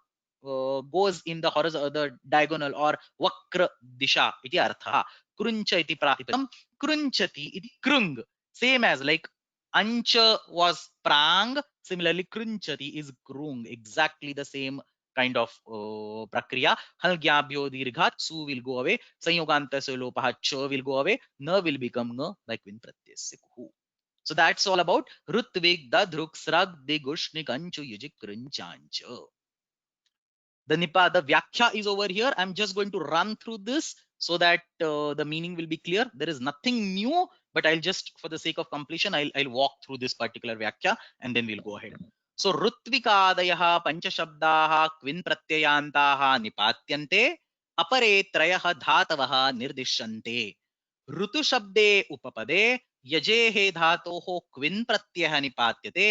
goes in the horizontal, the diagonal or vakra disha iti artha. Kruncha iti pratipadikam, krunchati iti krung. Same as like ancha was prang, Similarly, krunchati is krung, exactly the same kind of prakriya. Halgyabhyo dirghat, su will go away. Sanyoganta se lopaha, cha will go away. Na will become nga by kvin pratyasya kuhu. So that's all about Rutvik, Dadruk, Srag, Digushnik, Anchu, Yujik, Krinchancha. The Vyakhya is over here. I'm just going to run through this so that the meaning will be clear. There is nothing new, but I'll just, for the sake of completion, I'll walk through this particular Vyakhya and then we'll go ahead. So Rutvikadayaha Panchashabdaha Kvin Pratyayantaha Nipatyante Apare Trayaha Dhatavaha Nirdishante ऋतु शब्दे उपपदे यजेहे धातोः क्विन् प्रत्ययः निपात्यते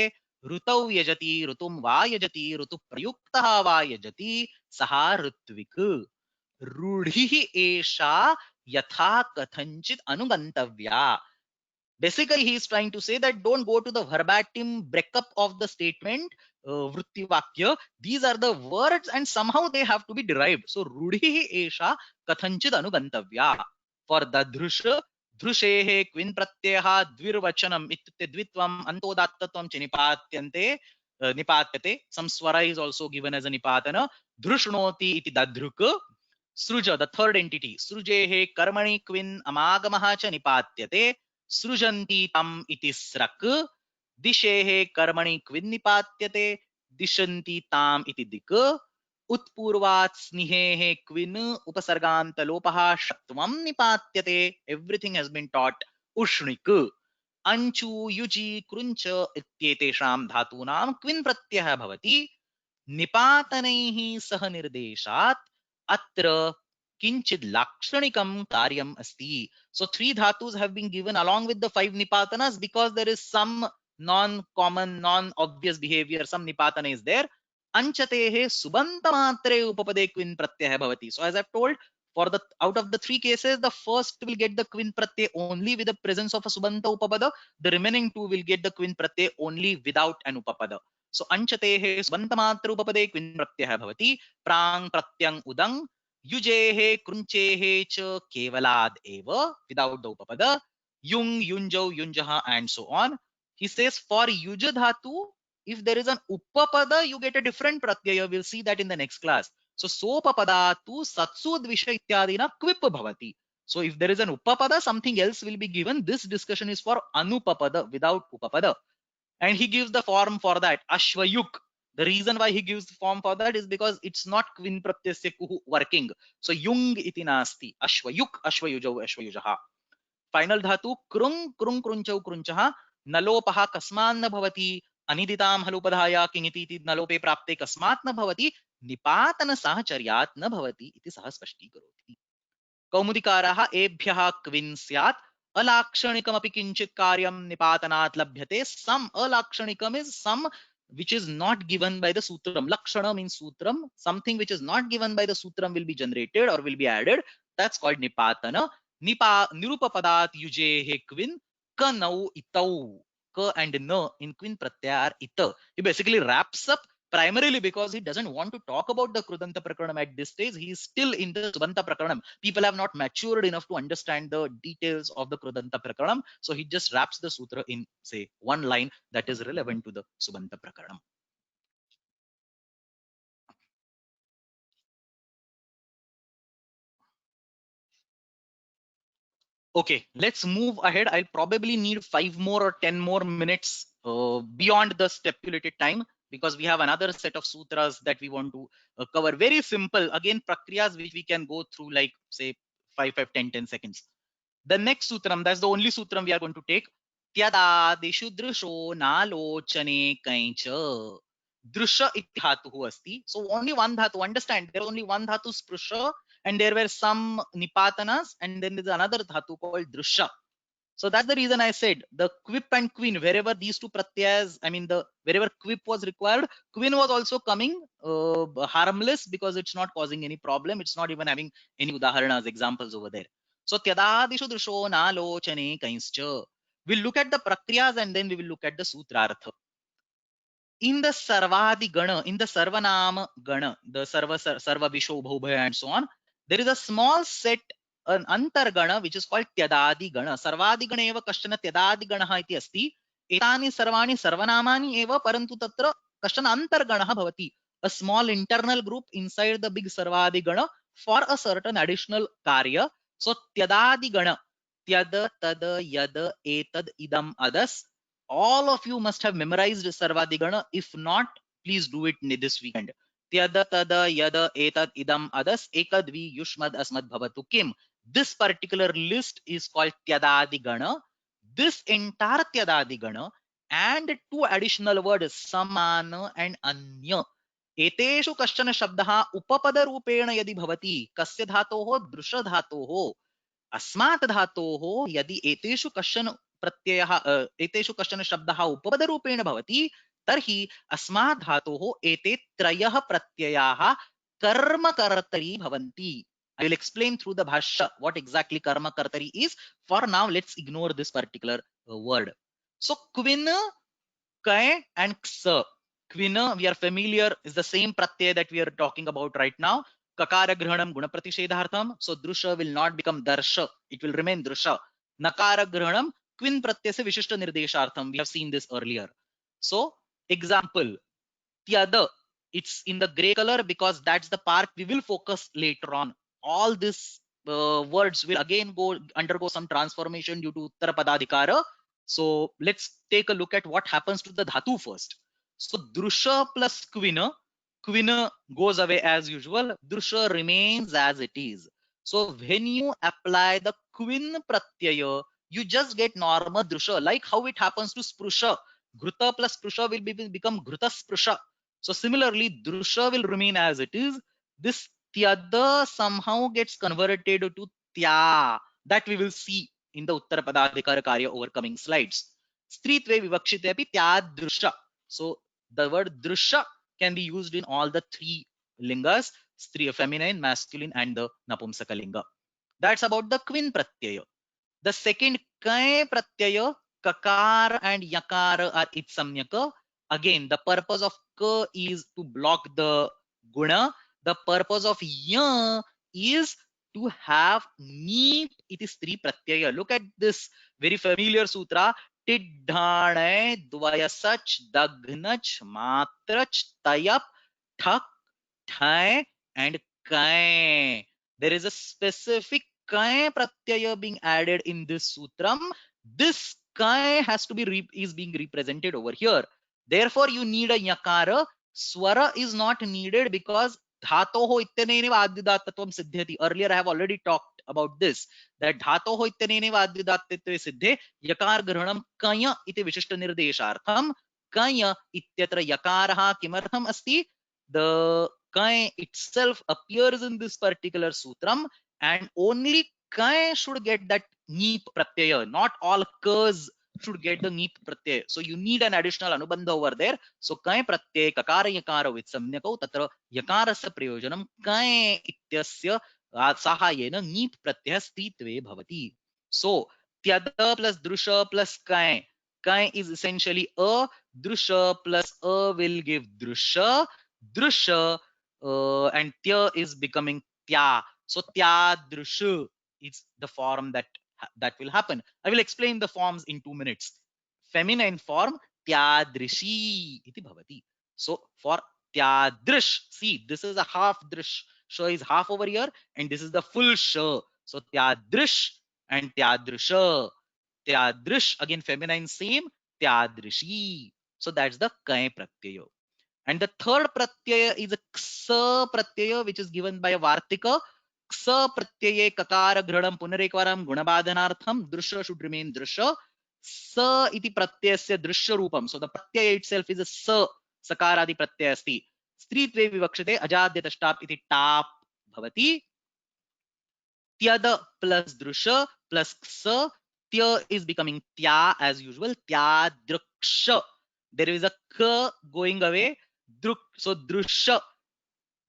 ऋतौ यजति ऋतुं वा यजति ऋतु प्रयुक्तः वा यजति सः ऋत्विक् रूढिः एषा यथा कथञ्चित् अनुगन्तव्या. Basically, he is trying to say that don't go to the verbatim breakup of the statement, vritti vakya. These are the words and somehow they have to be derived. So, rudhi esha kathanchid anugantavya. For dadrush, drushehe kvin pratyaha dvirvachanam ityukte dvitvam antodattatvam chinipatyante nipatyate. Some swara is also given as a nipatana. Drushnoti iti dadruk. Sruja, the third entity. Srujehe karmani kvin amagamaha cha nipatyate. सृजन्ति तम इति स्रक दिशेः कर्मणि क्विन् निपात्यते दिशन्ति ताम इति दिक् उत्पूर्वात् स्निहेः क्विन् उपसर्गान्त लोपः षत्वं निपात्यते. Everything has been taught. उष्णिक अंचु युजि कृञ्च इत्येतेषां धातूनां क्विन् प्रत्ययः भवति. निपातनैः सह निर्देशात् अत्र किंचित लाक्षणिकम कार्यम अस्ति. So 3 dhatus have been given along with the 5 nipatanas because there is some non-common, non-obvious behavior. Some nipatana is there. Anchatehe subanta matre upapade kvin pratyaya bhavati. So as I've told, for the out of the 3 cases, the first will get the kvin pratyay only with the presence of a subanta upapada. The remaining 2 will get the kvin pratyay only without an upapada. So anchatehe subanta matre upapade kvin pratyaya bhavati. Prang pratyang udang युजेहे कृञ्चेहे च केवलाद एव without the upapada. Yung, yunjau, yunjaha and so on. He says for yuja dhatu, if there is an upapada, you get a different pratyaya. We'll see that in the next class. So sopapadatu satsu dvisha ityadina kvip bhavati. So if there is an upapada, something else will be given. This discussion is for anupapada, without upapada. And he gives the form for that, ashvayuk. The reason why he gives the form for that is because it's not kvin pratyasya kuhu working. So yung iti nasti, ashvayuk, ashvayujau, ashvayujaha. Final dhatu krung, krung, krunchau, krunchaha, nalopaha kasman na bhavati, aniditam halupadhaya kingiti iti nalope prapte kasmat na bhavati, nipatana sahacharyat na bhavati iti saha spashti karoti. कौमुदिकाराः एभ्यः क्विन् स्यात् अलाक्षणिकमपि किञ्चित् कार्यं निपातनात् लभ्यते. Some alakshanikam is some which is not given by the sutram. Lakshana means sutram. Something which is not given by the sutram will be generated or will be added. That's called nipatana. Nirupapadat yujehe kvin ka nau itau. Ka and na in kvin pratyaya are ita. He basically wraps up primarily because he doesn't want to talk about the Krudanta Prakaranam at this stage. He is still in the Subanta Prakaranam. People have not matured enough to understand the details of the Krudanta Prakaranam. So he just wraps the sutra in, say, one line that is relevant to the Subanta Prakaranam. Okay, let's move ahead. I'll probably need 5 more or 10 more minutes beyond the stipulated time because we have another set of sutras that we want to cover. Very simple, again, prakriyas which we can go through like say 5, 5, 10, 10 seconds. The next sutram, that's the only sutram we are going to take. Tyadadishu drusho nalochane kaincha. Drusha iti dhatuhu asti. So only one dhatu. Understand, there is only one dhatu sprusha and there were some nipatanas and then there's another dhatu called drusha. So that's the reason I said the quip and queen, wherever these two pratyas, I mean the wherever quip was required, queen was also coming harmless because it's not causing any problem. It's not even having any udaharanas, examples over there. So tyadadishu drusho nalochane kaischa. We'll look at the prakriyas and then we will look at the sutrartha. In the sarvadi gana, in the sarvanama gana, the sarva visho bhubhaya and so on, there is a small set, an antargana which is called tyadadi gana. Sarvadi gana eva kashchana tyadadi gana iti asti. एतानि सर्वाणि सर्वनामानि एव, परन्तु तत्र कश्चन अन्तर्गणः भवति, a small internal group inside the big sarvadigana for a certain additional karya. So tyadadigana, tyad tad yad etad idam adas, all of you must have memorized sarvadigana. If not, please do it this weekend. Tyad tad yad etad idam adas ekadvi yushmad asmad bhavatu kim. This particular list is called tyadadigana. This entire tyadadigana and two additional words samana and anya, एतेषु कश्चन शब्दः उपपद रूपेण यदि भवति, कस्य धातोः, दृश धातोः, अस्मात् धातोः, यदि एतेषु कश्चन प्रत्ययः एतेषु कश्चन शब्दः उपपद रूपेण भवति, तर्हि अस्मात् धातोः एते त्रयः प्रत्ययाः कर्मकर्तरी भवन्ति. I will explain through the bhashya what exactly karma kartari is. For now, let's ignore this particular word. So quin, kai and ksa. Quina, we are familiar, is the same pratyay that we are talking about right now. Kakara grahanam guna pratishedhartham. So drusha will not become darsha. It will remain drusha. Nakara grahanam quin pratyay se vishishta nirdeshartham. We have seen this earlier. So example, tyada, it's in the gray color because that's the part we will focus later on. All these words will again undergo some transformation due to uttara padadhikara. So let's take a look at what happens to the dhatu first. So drusha plus kvina, kvina goes away as usual, drusha remains as it is. So when you apply the kvin pratyaya, you just get normal drusha, like how it happens to sprusha. Ghruta plus sprusha will become ghruta sprusha. So similarly, drusha will remain as it is. This tyada somehow gets converted to tya. That we will see in the Uttara Padadhikara Karya over coming slides. Stritve vivakshite api tyadrusha. So the word drusha can be used in all the three lingas, feminine, masculine, and the napumsaka linga. That's about the quin pratyaya. The second kai pratyaya, kakara and yakara are itsamnyaka. Again, the purpose of ka is to block the guna. The purpose of ya is to have neat. It is three pratyaya. Look at this very familiar sutra. Tidhane dvayasach dagnach matrach tayap thak thai and kai. There is a specific kai pratyaya being added in this sutram. This kai has to be is being represented over here. Therefore, you need a yakara. Swara is not needed because dhatoho ityaneneva adhyudattatvam siddhyati. Earlier, I have already talked about this. That dhatoho ityaneneva adhyudattatve siddhe yakar grahanam kaya iti vishishta nirdeshartham. Kaya ityatra yakaraha kimartham asti. The kai itself appears in this particular sutram, and only kai should get that neep pratyaya. Not all kers should get the neep pratyaya. So you need an additional anubandha over there. So kai pratyaya kakara yakara with samnyakau tatra yakarasya prayojanam kai ityasya sahayena neep pratyaya stitve bhavati. So tyada plus drusha plus kai. Kai is essentially a, drusha plus a will give drusha. Drusha and tya is becoming tya. So tya drusha is the form that will happen. I will explain the forms in 2 minutes. Feminine form tyadrishi iti bhavati. So for tyadrish, see, this is a half drish. Sha is half over here, and this is the full sha. So tyadrish and tyadrisha. Tyadrish, again feminine, same, tyadrishi. So that's the kai pratyaya. And the third pratyaya is a ksa pratyaya, which is given by a vartika. Ksa pratyaye kakara gradam punarekvaram gunabadhanartham. Drusha should remain drusha. Sa iti pratyasya drusha rupam. So the pratyaya itself is a sa. Sakaradi pratyaya asti. Stritve vivakshite ajadyatastap iti tap bhavati. Tyada plus drusha plus ksa. Tya is becoming tya as usual. Tya druksha. There is a k going away. So drusha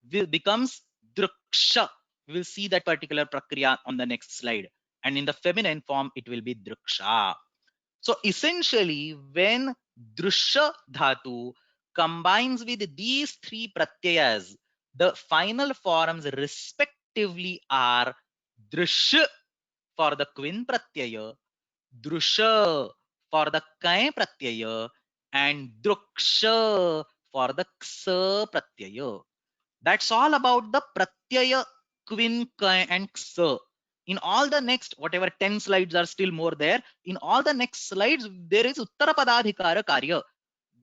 becomes druksha. We will see that particular prakriya on the next slide. And in the feminine form, it will be druksha. So essentially, when drusha dhatu combines with these three pratyayas, the final forms respectively are drush for the quin pratyaya, drusha for the kai pratyaya and druksha for the ksa pratyaya. That's all about the pratyaya, quin, kai, and ksa. In all the next, whatever 10 slides are still more there, in all the next slides, there is uttarapadadhikara karya.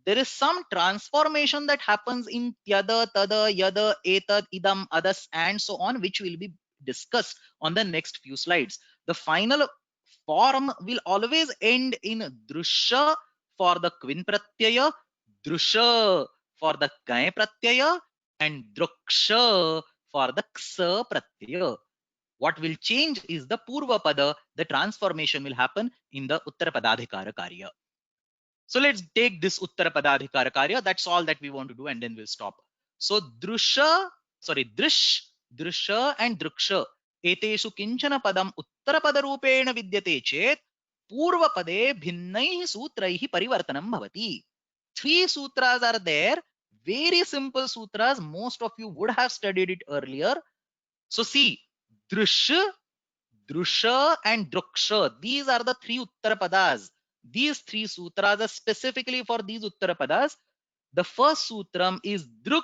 There is some transformation that happens in tyada, tada, yada, etad, idam, adas, and so on, which will be discussed on the next few slides. The final form will always end in drusha for the quin pratyaya, drusha for the kai pratyaya, and druksha for the ksa pratyaya. What will change is the purva pada, the transformation will happen in the uttarapadadhikara karya. So let's take this uttarapadadhikara karya. That's all that we want to do, and then we'll stop. So drusha and druksha eteshu kinchana padam uttarapada rupena vidyate chet purvapade bhinnaihi sutraihi parivartanam bhavati. Three sutras are there, very simple sutras. Most of you would have studied it earlier. So see, drusha, drusha, and druksha. These are the three uttarapadas. These three sutras are specifically for these uttarapadas. The first sutram is druk,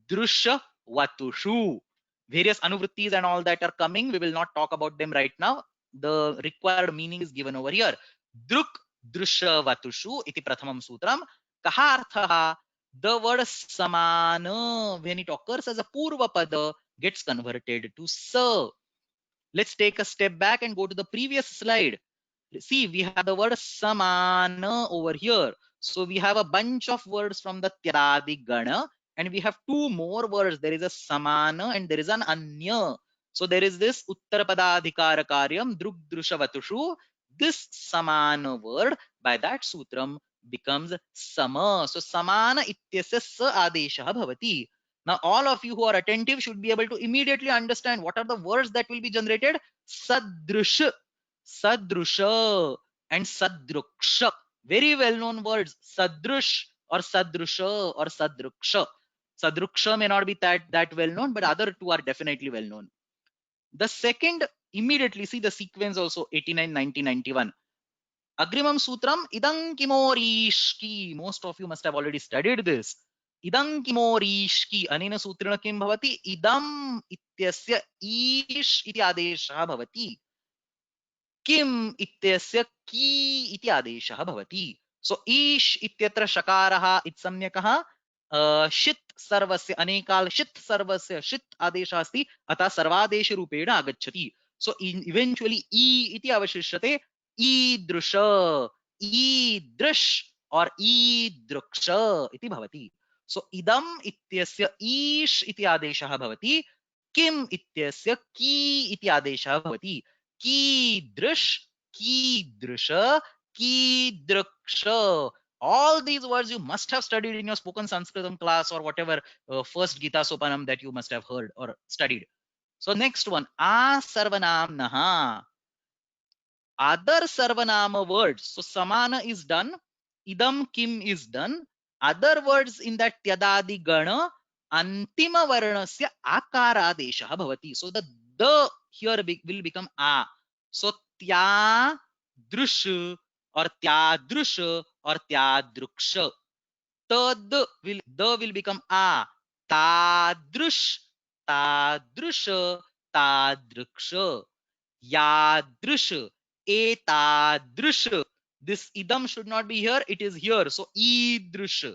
drusha, vatushu. Various anuvrittis and all that are coming. We will not talk about them right now. The required meaning is given over here. Druk, drusha, vatushu iti prathamam sutram. Kaha arthaha? The word samana, when it occurs as a purva pada, gets converted to sa. Let's take a step back and go to the previous slide. See, we have the word samana over here. So we have a bunch of words from the tyadadi gana, and we have two more words. There is a samana and there is an anya. So there is this uttarapadadhikara karyam druk drusha. This samana word by that sutram becomes sama. So samana ityasya sa adesha bhavati. Now all of you who are attentive should be able to immediately understand what are the words that will be generated. Sadrush, sadrusha, and sadruksha. Very well known words. Sadrush or sadrusha or sadruksha. Sadruksha may not be that well known, but other two are definitely well known. The second, immediately see the sequence also 89, 90, 91. Agrimam sutram idam kimorishki. Most of you must have already studied this. Idam kimorishki. Anena sutrina kim bhavati? Idam ityasya ish iti adesha bhavati. Kim ityasya ki iti adesha bhavati. So ish ityatra shakarah itsamyakah shit sarvasya anekal shit sarvasya shit adesha asti atah sarvadesh rupena agacchati. So eventually e iti avashishyate idrusha, idrush or idruksha iti bhavati. So idam ityasya ish iti adeshah bhavati. Kim ityasya ki iti adeshah bhavati. Kidrush, kidrusha, kidruksha. All these words you must have studied in your spoken Sanskritam class or whatever first Gita Sopanam that you must have heard or studied. So next one, asarvanamnaha. Other sarvanama words. So samana is done. Idam kim is done. Other words in that tyadadi gana, antima varnasya akaradesha bhavati. So the here will become a. So tya drush or tyadrush or tyadruksha. Tad will become a. Tadrush, tadrush, tadruksha. Yadrush, etadrush. This idam should not be here. It is here. So idrush.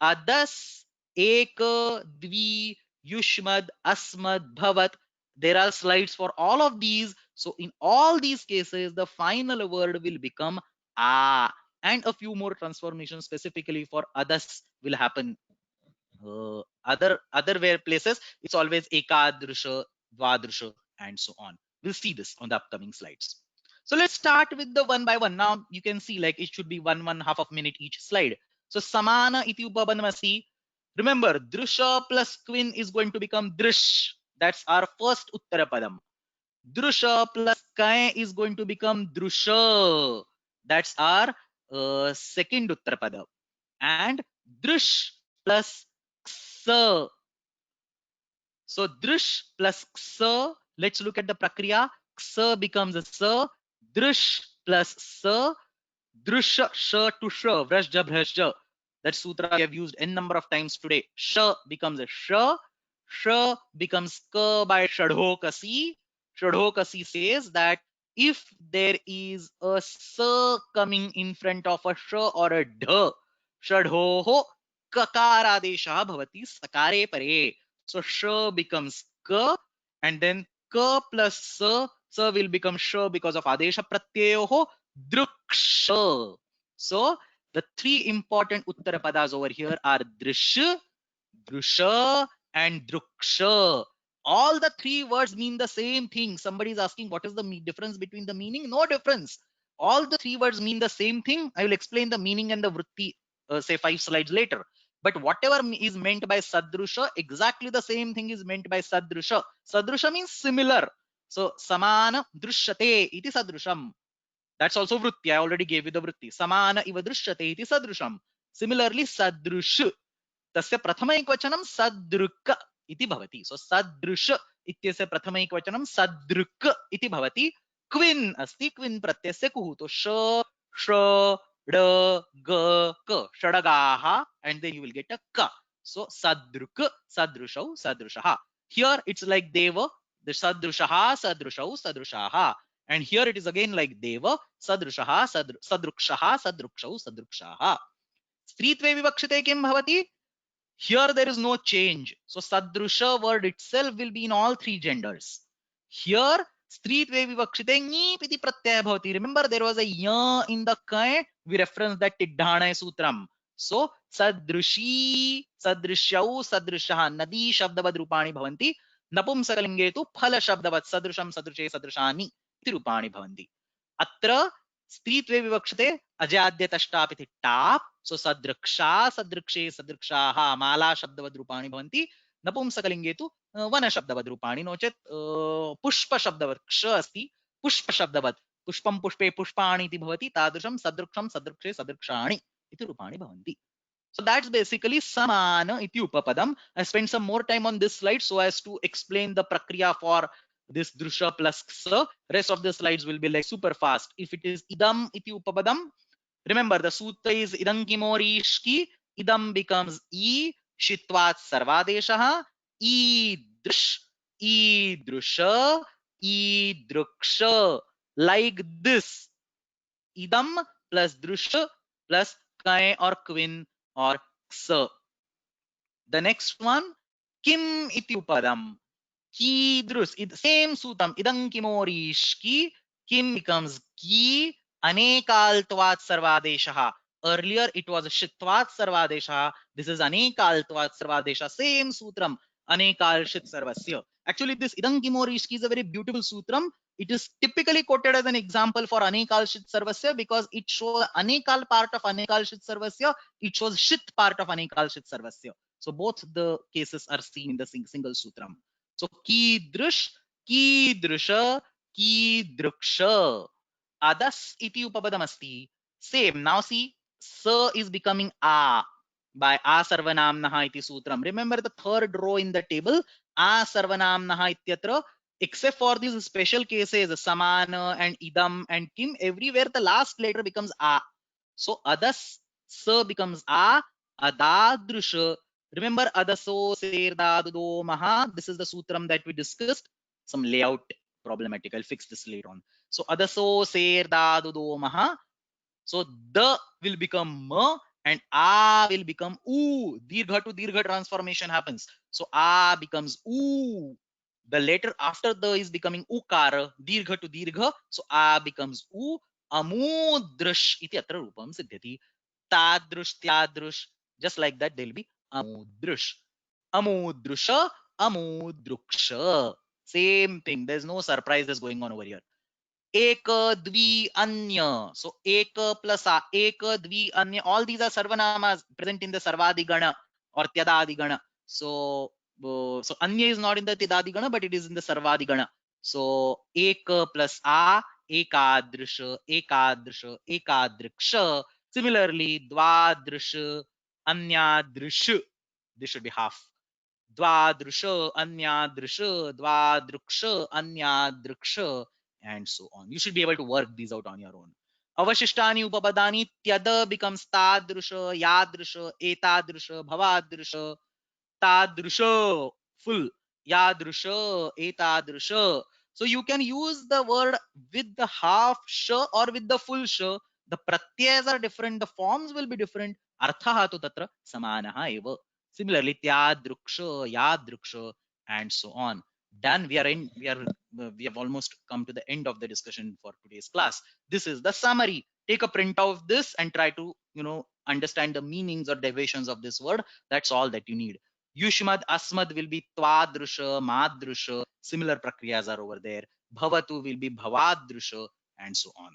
Adas, eka, dvi, yushmad, asmad, bhavat. There are slides for all of these. So in all these cases, the final word will become a. And a few more transformations specifically for adas will happen. Other where places, it's always ekadrusha, dvadrusha, and so on. We'll see this on the upcoming slides. So let's start with the one by one. Now you can see like it should be one half of minute each slide. So samana iti upabanamasi. Remember, drusha plus quin is going to become drish. That's our first uttarapadam. Drusha plus kai is going to become drusha. That's our second uttarapada. And drush plus ksa. So drush plus ksa. Let's look at the prakriya. Ksa becomes a sa. Drush plus sa. Drusha, sh to sh, vrashja, bhrashja. That sutra we have used n number of times today. Sh becomes a sh becomes k by Shadhokasi. Shadhokasi says that if there is a s coming in front of a sh or a dh, Shadhoho kakaradesha bhavati sakare pare. So sh becomes k, and then k plus s will become sh because of adesha pratyayoho druksha. So the three important uttara padas over here are drish, drusha, and druksha. All the three words mean the same thing. Somebody is asking what is the difference between the meaning? No difference. All the three words mean the same thing. I will explain the meaning and the vritti, say 5 slides later. But whatever is meant by sadrusha, exactly the same thing is meant by sadrusha. Sadrusha means similar. So samana drishyate iti sadrusham. That's also vritti. I already gave you the vritti. Samana iva drishyate iti sadrusham. Similarly, sadrush. तस्य प्रथमैकवचनं सदृक् इति भवति. सो सदृश इत्यस्य प्रथमैकवचनं सदृक् इति भवति. क्विन् अस्ति, क्विन् प्रत्ययस्य कुः. तो श ष ड ग क षडगाः, and then you will get a k. So sadruk, sadrushau, sadrushaha. Here it's like deva, the sadrushaha, sadrushau, sadrushaha. And here it is again like deva, sadrushaha, sadrukshaha, sadrukshau, sadrukshaha. स्त्रीत्वे विवक्षिते किं भवति? Here there is no change. So sadrusha word itself will be in all three genders. Here stritve vivakshite nip iti pratyaya bhavati. Remember there was a ya in the kai. We reference that tidhana sutram. So sadrushi, sadrishyau, sadrushaha nadi shabdavad rupani bhavanti. Napumsakalinge tu phala shabdavad sadrusham, sadrushe, sadrushani iti rupani bhavanti. Atra स्त्रीत्वे विवक्षते अजाद्यतष्टापिति टाप्. So सदृक्षा, सदृक्षे, सदृक्षाः माला शब्दवद् रूपाणि भवन्ति. नपुंसकलिङ्गे तु वन शब्दवद् रूपाणि, नो चेत् पुष्प शब्दवत् क्ष अस्ति, पुष्प शब्दवत् पुष्पं पुष्पे पुष्पाणि इति भवति. तादृशं सदृक्षं, सदृक्षे, सदृक्षाणि इति रूपाणि भवन्ति. So that's basically samana iti upapadam. I spent some more time on this slide so as to explain the prakriya for this drusha plus ksa. Rest of the slides will be like super fast. If it is idam iti upapadam, remember the sutra is idam kimorishki. Idam becomes e shitvat sarvadeshaha. Idrush, idrusha, idruksha. Like this. Idam plus drusha plus kai or quin or ksa. The next one, kim iti upadam. Kidrus, same sutam, idam kimorishki, kim becomes ki, anekaltvat sarvadeshaha. Earlier it was shitvat sarvadeshaha. This is anekaltvat sarvadesha. Same sutram, anekal shit sarvasya. Actually, this idam kimorishki is a very beautiful sutram. It is typically quoted as an example for anekal shit sarvasya because it shows anekal part of anekal shit sarvasya. It shows shit part of anekal shit sarvasya. So both the cases are seen in the single sutram. So कीदृश, कीदृश, कीदृक्ष. Adas iti upapadam asti. Same. Now see, sa is becoming a by a sarvanamnaha iti sutram. Remember the third row in the table, a sarvanamnaha ityatra. Except for these special cases, samana and idam and kim, everywhere the last letter becomes a. So adas, sa becomes a, adadrusha. Remember adaso serdado maha. This is the sutram that we discussed. Some layout problematic. I'll fix this later on. So adaso serdado maha. So the will become ma and a will become u. Dirgha to dirgha transformation happens. So a becomes u. The letter after the is becoming ukara. Dirgha to dirgha. So a becomes u. Amudrush iti atra rupam siddhati. Tadrush, tyadrush. Just like that, they'll be amudrush. Amudrusha, amudruksha. Same thing. There's no surprises going on over here. Ek, dvi, anya. So ek plus a, ek, dvi, anya. All these are sarvanamas present in the sarvadigana or tyadadigana. So anya is not in the tyadadigana, but it is in the sarvadigana. So ek plus a, ekadrish, ekadrish, ekadriksha. Similarly, dvadrish, anyadrish. This should be half. Dvadrish, anyadrish, dvadriksha, anyadriksha, and so on. You should be able to work these out on your own. Avashishtani upabadani tyada becomes tadrusha, yadrusha, etadrusha, bhavadrusha, tadrusha, full, yadrusha, etadrusha. So you can use the word with the half sh or with the full sh. The pratyas are different, the forms will be different. Arthaha tu tatra samanaha eva. Similarly, tyadruksha, yadruksha, and so on. Done. We have almost come to the end of the discussion for today's class. This is the summary. Take a print of this and try to understand the meanings or derivations of this word. That's all that you need. Yushmad, Asmad will be Twadrusha, Madrusha. Similar prakriyas are over there. Bhavatu will be Bhavadrusha, and so on.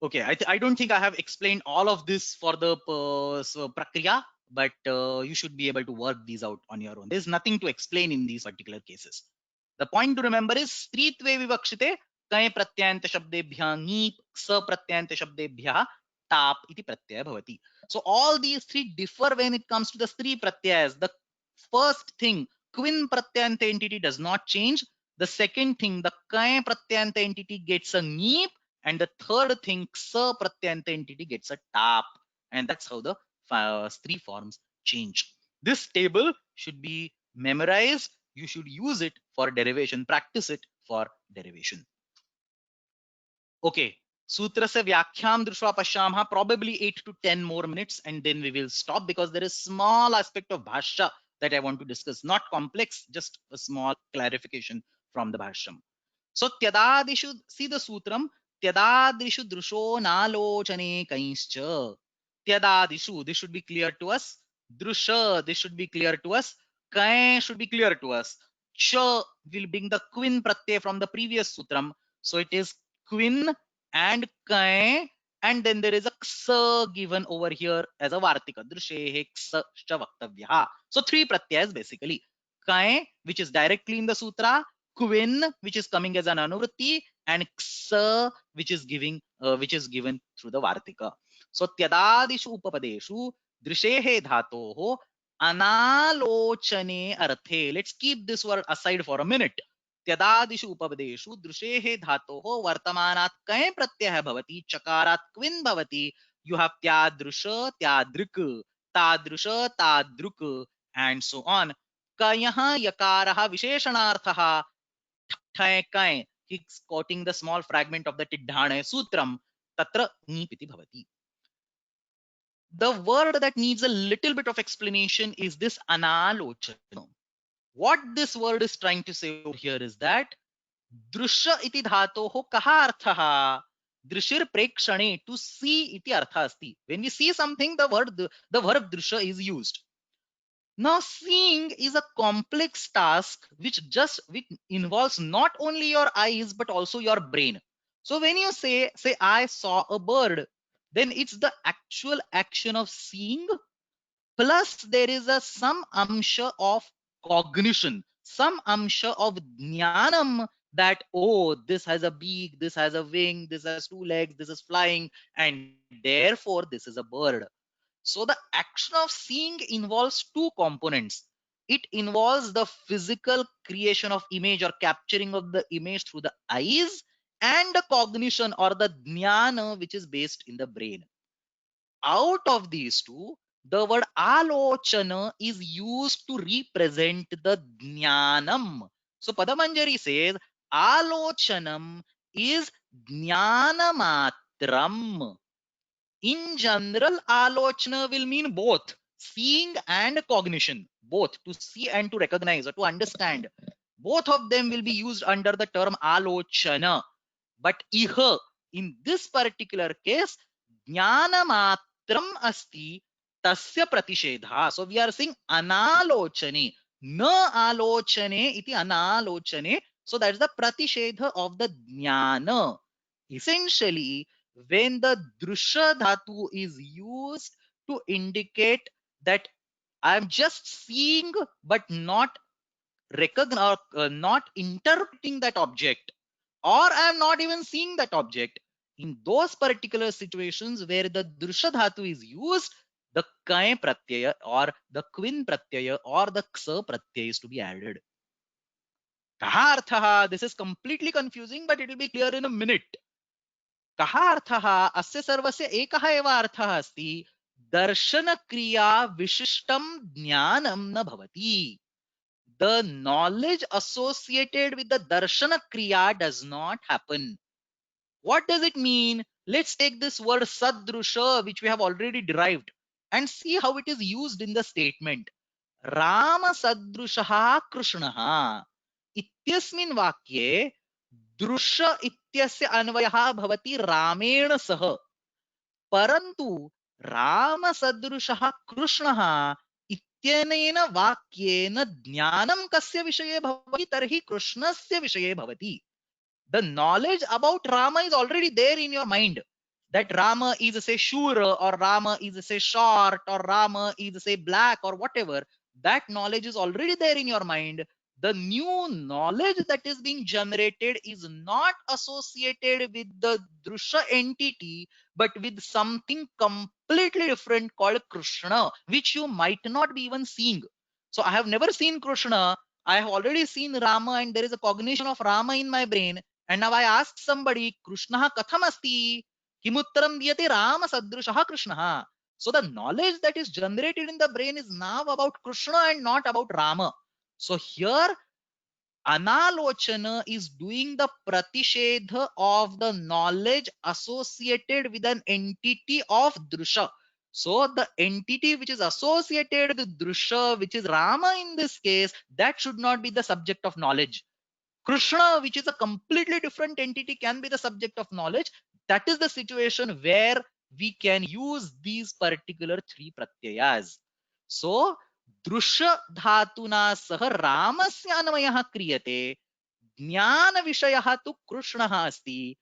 Okay, I don't think I have explained all of this for the prakriya, but you should be able to work these out on your own. There's nothing to explain in these particular cases. The point to remember is stritve vivakshite kay pratyayanta shabdebhya neep sa pratyayanta shabdebhya tap iti pratyaya bhavati. So all these three differ when it comes to the stri pratyayas. The first thing, quin pratyayanta entity does not change. The second thing, the kay pratyayanta entity gets a neep, and the third thing, sa pratyayanta entity gets a tap, and that's how the three forms change. This table should be memorized. You should use it for derivation, practice it for derivation. Okay, sutra se vyakhyam drishva pashyamah, probably 8 to 10 more minutes, and then we will stop because there is small aspect of bhashya that I want to discuss. Not complex, just a small clarification from the bhashyam. So tyadadishu, see the sutram, tyadadishu drusho nalochane kaischa. Tyadadishu, this should be clear to us. Drusha, this should be clear to us. Kai should be clear to us. Cha will bring the quin pratyay from the previous sutram. So it is quin and kai, and then there is a ksa given over here as a vartika. Drushehe ksa vaktavyaha. So three pratyas basically. Kai, which is directly in the sutra, quin, which is coming as an anuvritti, and ksa, which is given through the vartika. So tyadadishu upapadeshu drishehe dhatoho analochane arthe. Let's keep this word aside for a minute. त्यदादिषु उपपदेषु दृशेः धातोः वर्तमानात् कय प्रत्ययः भवति, चकारात् क्विन् भवति. You have त्यादृश, त्यादृक्, तादृश, तादृक्, and so on. कयः यकारः विशेषणार्थः ठय कय. He's quoting the small fragment of the Tidhane Sutram. Tatra nipiti bhavati. The word that needs a little bit of explanation is this analochana. What this word is trying to say over here is that दृश्य इति धातोः कः अर्थः? दृशिर प्रेक्षणे, to see iti artha asti. When we see something, the verb drishya is used. Now seeing is a complex task which involves not only your eyes but also your brain. So when you say I saw a bird, then it's the actual action of seeing, plus there is some amsha of cognition, some amsha of jnanam, that oh, this has a beak, this has a wing, this has two legs, this is flying, and therefore this is a bird. So the action of seeing involves two components. It involves the physical creation of image or capturing of the image through the eyes, and the cognition or the jnana, which is based in the brain. Out of these two, the word alochana is used to represent the jnanam. So Padamanjari says alochanam is jnanamatram. In general, alochana will mean both seeing and cognition, both to see and to recognize or to understand. Both of them will be used under the term alochana. But iha, in this particular case, jnanamatram asti tasya pratishedha. So we are saying analochane, na alochane iti analochane. So that's the pratishedha of the jnana. Essentially, when the drusha dhatu is used to indicate that I'm just seeing but not not interpreting that object, or I'm not even seeing that object, in those particular situations where the drusha dhatu is used, the kay pratyaya or the quin pratyaya or the ksa pratyaya is to be added. Kaha arthaha? This is completely confusing, but it will be clear in a minute. कः अर्थः? अस्य सर्वस्य एकः एव अर्थः अस्ति, दर्शनक्रिया विशिष्टं ज्ञानं न भवति. The knowledge associated with the darshana kriya does not happen. What does it mean? Let's take this word sadrusha, which we have already derived, and see how it is used in the statement. Rama sadrushaha krishnaha. इत्यस्मिन् वाक्ये दृश्य इत्यस्य अन्वयः भवति रामेण सह, परन्तु रामसदृशः कृष्णः इत्यनेन वाक्येन ज्ञानं कस्य विषये भवति? तर्हि कृष्णस्य विषये भवति. The knowledge about Rama is already there in your mind. That Rama is say Shura, or Rama is say short, or Rama is say black, or whatever. That knowledge is already there in your mind. The new knowledge that is being generated is not associated with the Drusha entity, but with something completely different called Krishna, which you might not be even seeing. So I have never seen Krishna. I have already seen Rama, and there is a cognition of Rama in my brain. And now I ask somebody, Krishna katham asti? Kimuttaram diyate Rama sadrushaha Krishna. So the knowledge that is generated in the brain is now about Krishna and not about Rama. So here Analochana is doing the pratishedha of the knowledge associated with an entity of Drusha. So the entity which is associated with Drusha, which is Rama in this case, that should not be the subject of knowledge. Krishna, which is a completely different entity, can be the subject of knowledge. That is the situation where we can use these particular three pratyayas. So, drusha dhatuna sah ramasya anvayah kriyate, ज्ञान विषयः तु कृष्णः अस्ति,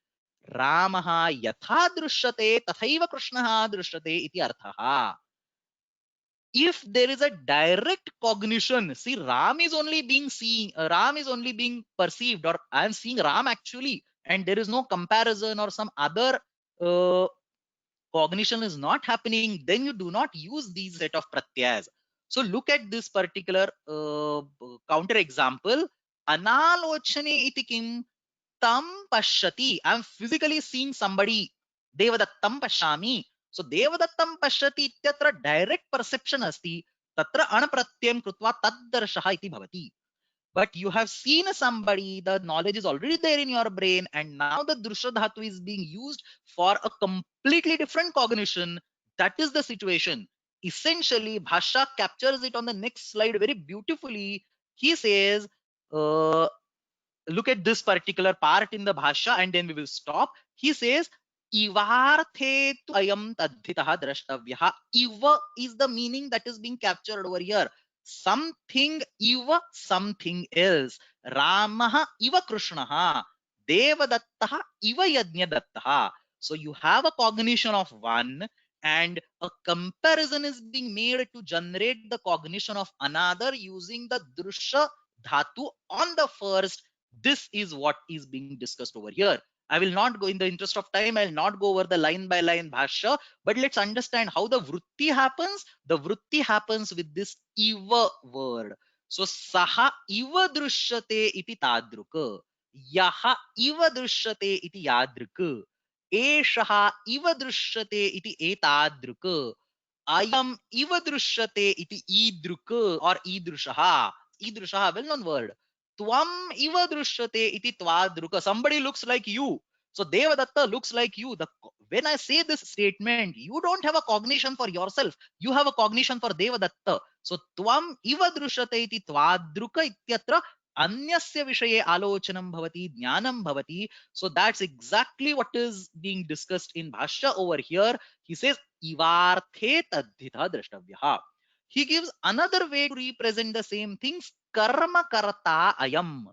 रामः यथा दृश्यते तथैव कृष्णः दृश्यते इति अर्थः. If there is a direct cognition, see, Ram is only being seen, Ram is only being perceived, or I am seeing Ram actually, and there is no comparison or some other uh, cognition is not happening, then you do not use these set of pratyas. So look at this particular counter example. Analochane iti kim tam pashyati. I am physically seeing somebody. Devadattam pashyami. So Devadattam pashyati ityatra direct perception asti. Tatra anapratyam krutva taddarshah iti bhavati. But you have seen somebody, the knowledge is already there in your brain, and now the drusha dhatu is being used for a completely different cognition. That is the situation. Essentially, Bhasha captures it on the next slide very beautifully. He says, uh, look at this particular part in the Bhasha, and then we will stop. He says, Ivarthe tu ayam tadhitaha drashtavyaha. Iva is the meaning that is being captured over here. Something iva, something else. Ramaha iva Krishnaha. Devadattaha iva Yajnadattaha. So you have a cognition of one, and a comparison is being made to generate the cognition of another using the drusha dhatu on the first. This is what is being discussed over here. I will not go, in the interest of time, I'll not go over the line by line bhashya, but let's understand how the vritti happens. The vritti happens with this iva word. So saha iva drishyate iti tadruka. Yaha iva drishyate iti yadruka. Eshaha iva drishyate iti etadruka. Ayam iva drishyate iti idruka or idrushaha. Idrushaha, well known word. Tvam iva drishyate iti twadruka. Somebody looks like you. So Devadatta looks like you. When I say this statement, you don't have a cognition for yourself. You have a cognition for Devadatta. So Tvam iva drishyate iti twadruka ityatra anyasya vishaye alochanam bhavati, jnanam bhavati. So that's exactly what is being discussed in Bhashya over here. He says, Ivarthe tadhita drashtavyaha. He gives another way to represent the same things. Karma karta ayam.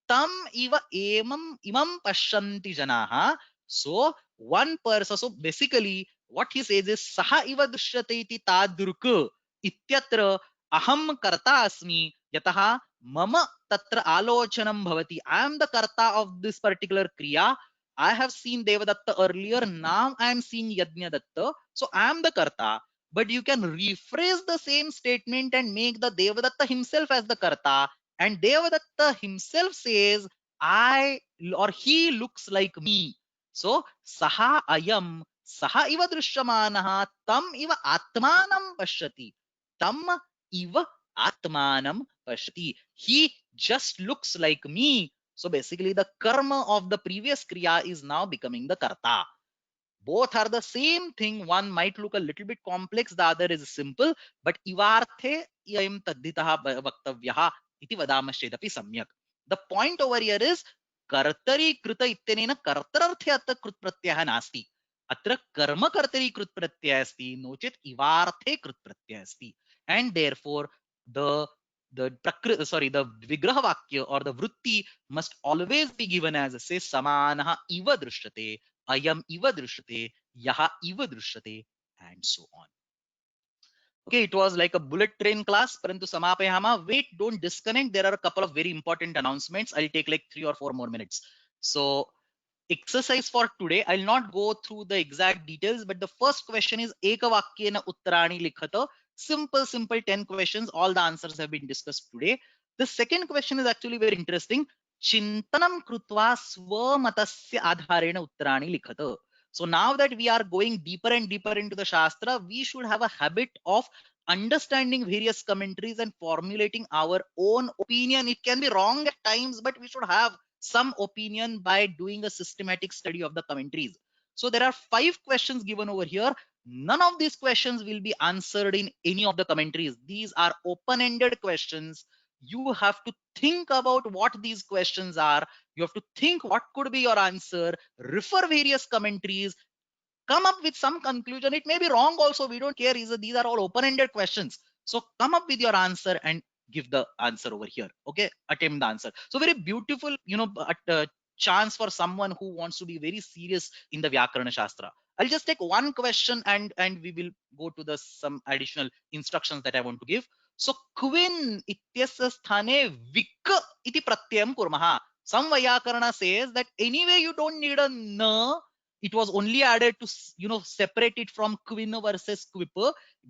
Tam iva imam pashyanti janaha. So one person, so basically what he says is saha iva drishyate iti tadruka ityatra aham karta asmi yataha mama tatra alochanam bhavati. I am the karta of this particular kriya. I have seen Devadatta earlier. Now I am seeing Yajnadatta. So I am the karta. But you can rephrase the same statement and make the Devadatta himself as the karta. And Devadatta himself says, I or he looks like me. So saha ayam, saha iva drishyamanaha, tam iva atmanam pashyati. Tam iva atmanam pashyati. He just looks like me. So basically the karma of the previous kriya is now becoming the karta. Both are the same thing. One might look a little bit complex, the other is simple, but ivarthe iyam taddhitaha vaktavyaha iti vadamaschedapi samyak. The point over here is kartari krita ittenena kartararthe atta krut pratyaya nasti. Atra karma kartari krut pratyaya asti, no chet ivarthe krut pratyaya asti. And therefore the vigraha vakya or the vritti must always be given as say samanaha iva drishyate, ayam iva drishyate, yaha iva drishyate, and so on. Okay, it was like a bullet train class, parantu samapayama. Wait, don't disconnect. There are a couple of very important announcements. I'll take like 3 or 4 more minutes. So exercise for today, I'll not go through the exact details, but the first question is ekavakyena uttarani likhata. Simple 10 questions. All the answers have been discussed today. The second question is actually very interesting. Chintanam krutva swamatasya adharena uttarani likhata. So now that we are going deeper and deeper into the Shastra, we should have a habit of understanding various commentaries and formulating our own opinion. It can be wrong at times, but we should have some opinion by doing a systematic study of the commentaries. So there are 5 questions given over here. None of these questions will be answered in any of the commentaries. These are open-ended questions. You have to think about what these questions are. You have to think what could be your answer, refer various commentaries, come up with some conclusion. It may be wrong also, we don't care. These are all open-ended questions. So come up with your answer and give the answer over here. Okay, attempt the answer. So very beautiful, chance for someone who wants to be very serious in the Vyakarana Shastra. I'll just take one question and we will go to the some additional instructions that I want to give. So quin ityasya sthane vik iti pratyam kurmaha. Some Vyakarana says that anyway you don't need a na, it was only added to separate it from quin versus quip.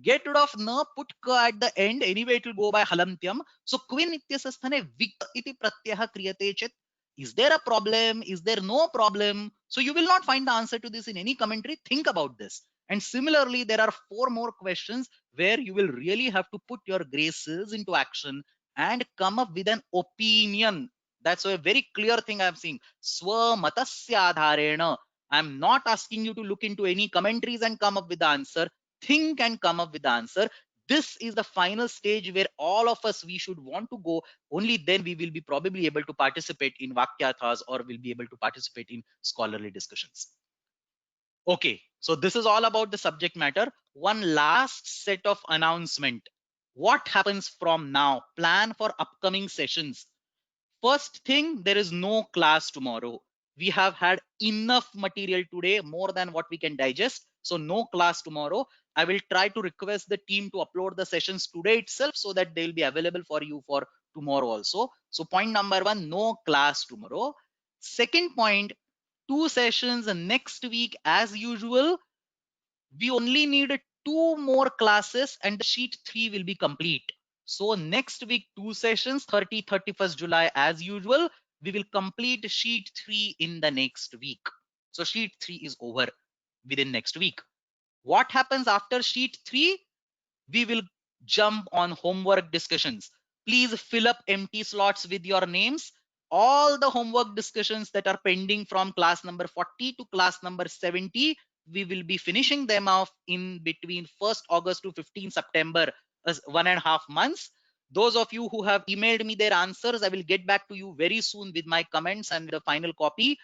Get rid of na, put ka at the end, anyway it will go by halantyam. So quin ityasya sthane vik iti pratyah kriyate chet. Is there a problem? Is there no problem? So you will not find the answer to this in any commentary. Think about this. And similarly, there are 4 more questions where you will really have to put your graces into action and come up with an opinion. That's a very clear thing I'm seeing. Swamatasya adharena. I'm not asking you to look into any commentaries and come up with the answer. Think and come up with the answer. This is the final stage where all of us we should want to go. Only then we will be probably able to participate in Vakyathas or will be able to participate in scholarly discussions. Okay, so this is all about the subject matter. One last set of announcement. What happens from now? Plan for upcoming sessions. First thing, there is no class tomorrow. We have had enough material today, more than what we can digest. So no class tomorrow. I will try to request the team to upload the sessions today itself so that they will be available for you for tomorrow also. So point number 1, no class tomorrow. Second point, 2 sessions next week as usual. We only need 2 more classes and the sheet 3 will be complete. So next week 2 sessions, 31st July as usual. We will complete sheet 3 in the next week. So sheet 3 is over within next week. What happens after sheet 3? We will jump on homework discussions. Please fill up empty slots with your names. All the homework discussions that are pending from class number 40 to class number 70, we will be finishing them off in between 1st August to 15 September, as 1.5 months. Those of you who have emailed me their answers, I will get back to you very soon with my comments and the final copy.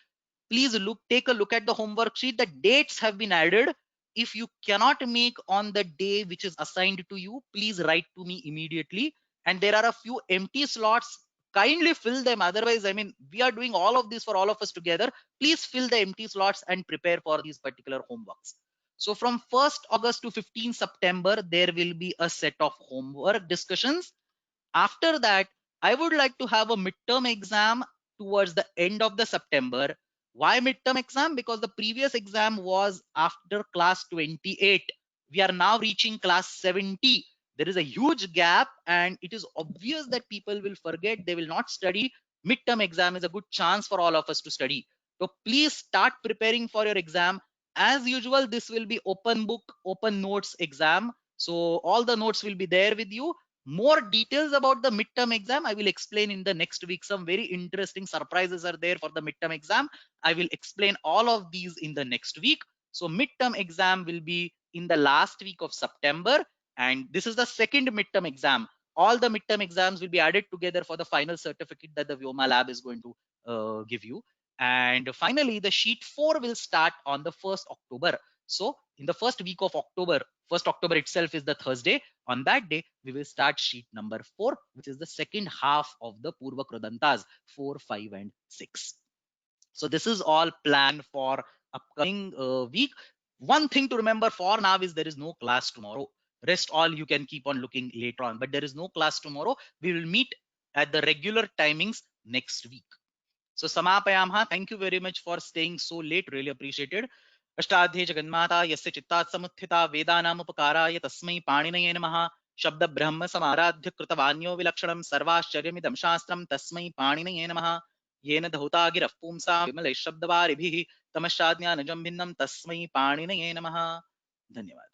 Please take a look at the homework sheet. The dates have been added. If you cannot make on the day which is assigned to you, please write to me immediately. And there are a few empty slots. Kindly fill them. Otherwise, I mean, we are doing all of this for all of us together. Please fill the empty slots and prepare for these particular homeworks. So from 1st August to 15 September, there will be a set of homework discussions. After that, I would like to have a midterm exam towards the end of the September. Why midterm exam? Because the previous exam was after class 28. We are now reaching class 70. There is a huge gap and it is obvious that people will forget, they will not study. Midterm exam is a good chance for all of us to study. So please start preparing for your exam. As usual, this will be open book, open notes exam. So all the notes will be there with you. More details about the midterm exam I will explain in the next week. Some very interesting surprises are there for the midterm exam. I will explain all of these in the next week. So midterm exam will be in the last week of September, and this is the second midterm exam. All the midterm exams will be added together for the final certificate that the Vyoma Lab is going to give you. And finally, the sheet 4 will start on the 1st October. So in the first week of October, 1st October itself is the Thursday. On that day, we will start sheet number 4, which is the second half of the Purva Krudantas 4, 5, and 6. So this is all planned for upcoming week. One thing to remember for now is there is no class tomorrow. Rest all you can keep on looking later on, but there is no class tomorrow. We will meet at the regular timings next week. So Samapayamha, thank you very much for staying so late. Really appreciated. अष्टाध्ये जगन्माता यस्य चित्तात् समुत्थिता वेदानामुपकाराय तस्मै पाणिनये नमः. शब्द ब्रह्म समाराध्य कृतवान्यो विलक्षणं सर्वाश्चर्यमिदं शास्त्रं तस्मै पाणिनये नमः. येन धौता गिरः पुंसां विमलैः शब्दवारिभिः तमश्चाज्ञानजं भिन्नं तस्मै पाणिनये नमः. धन्यवाद.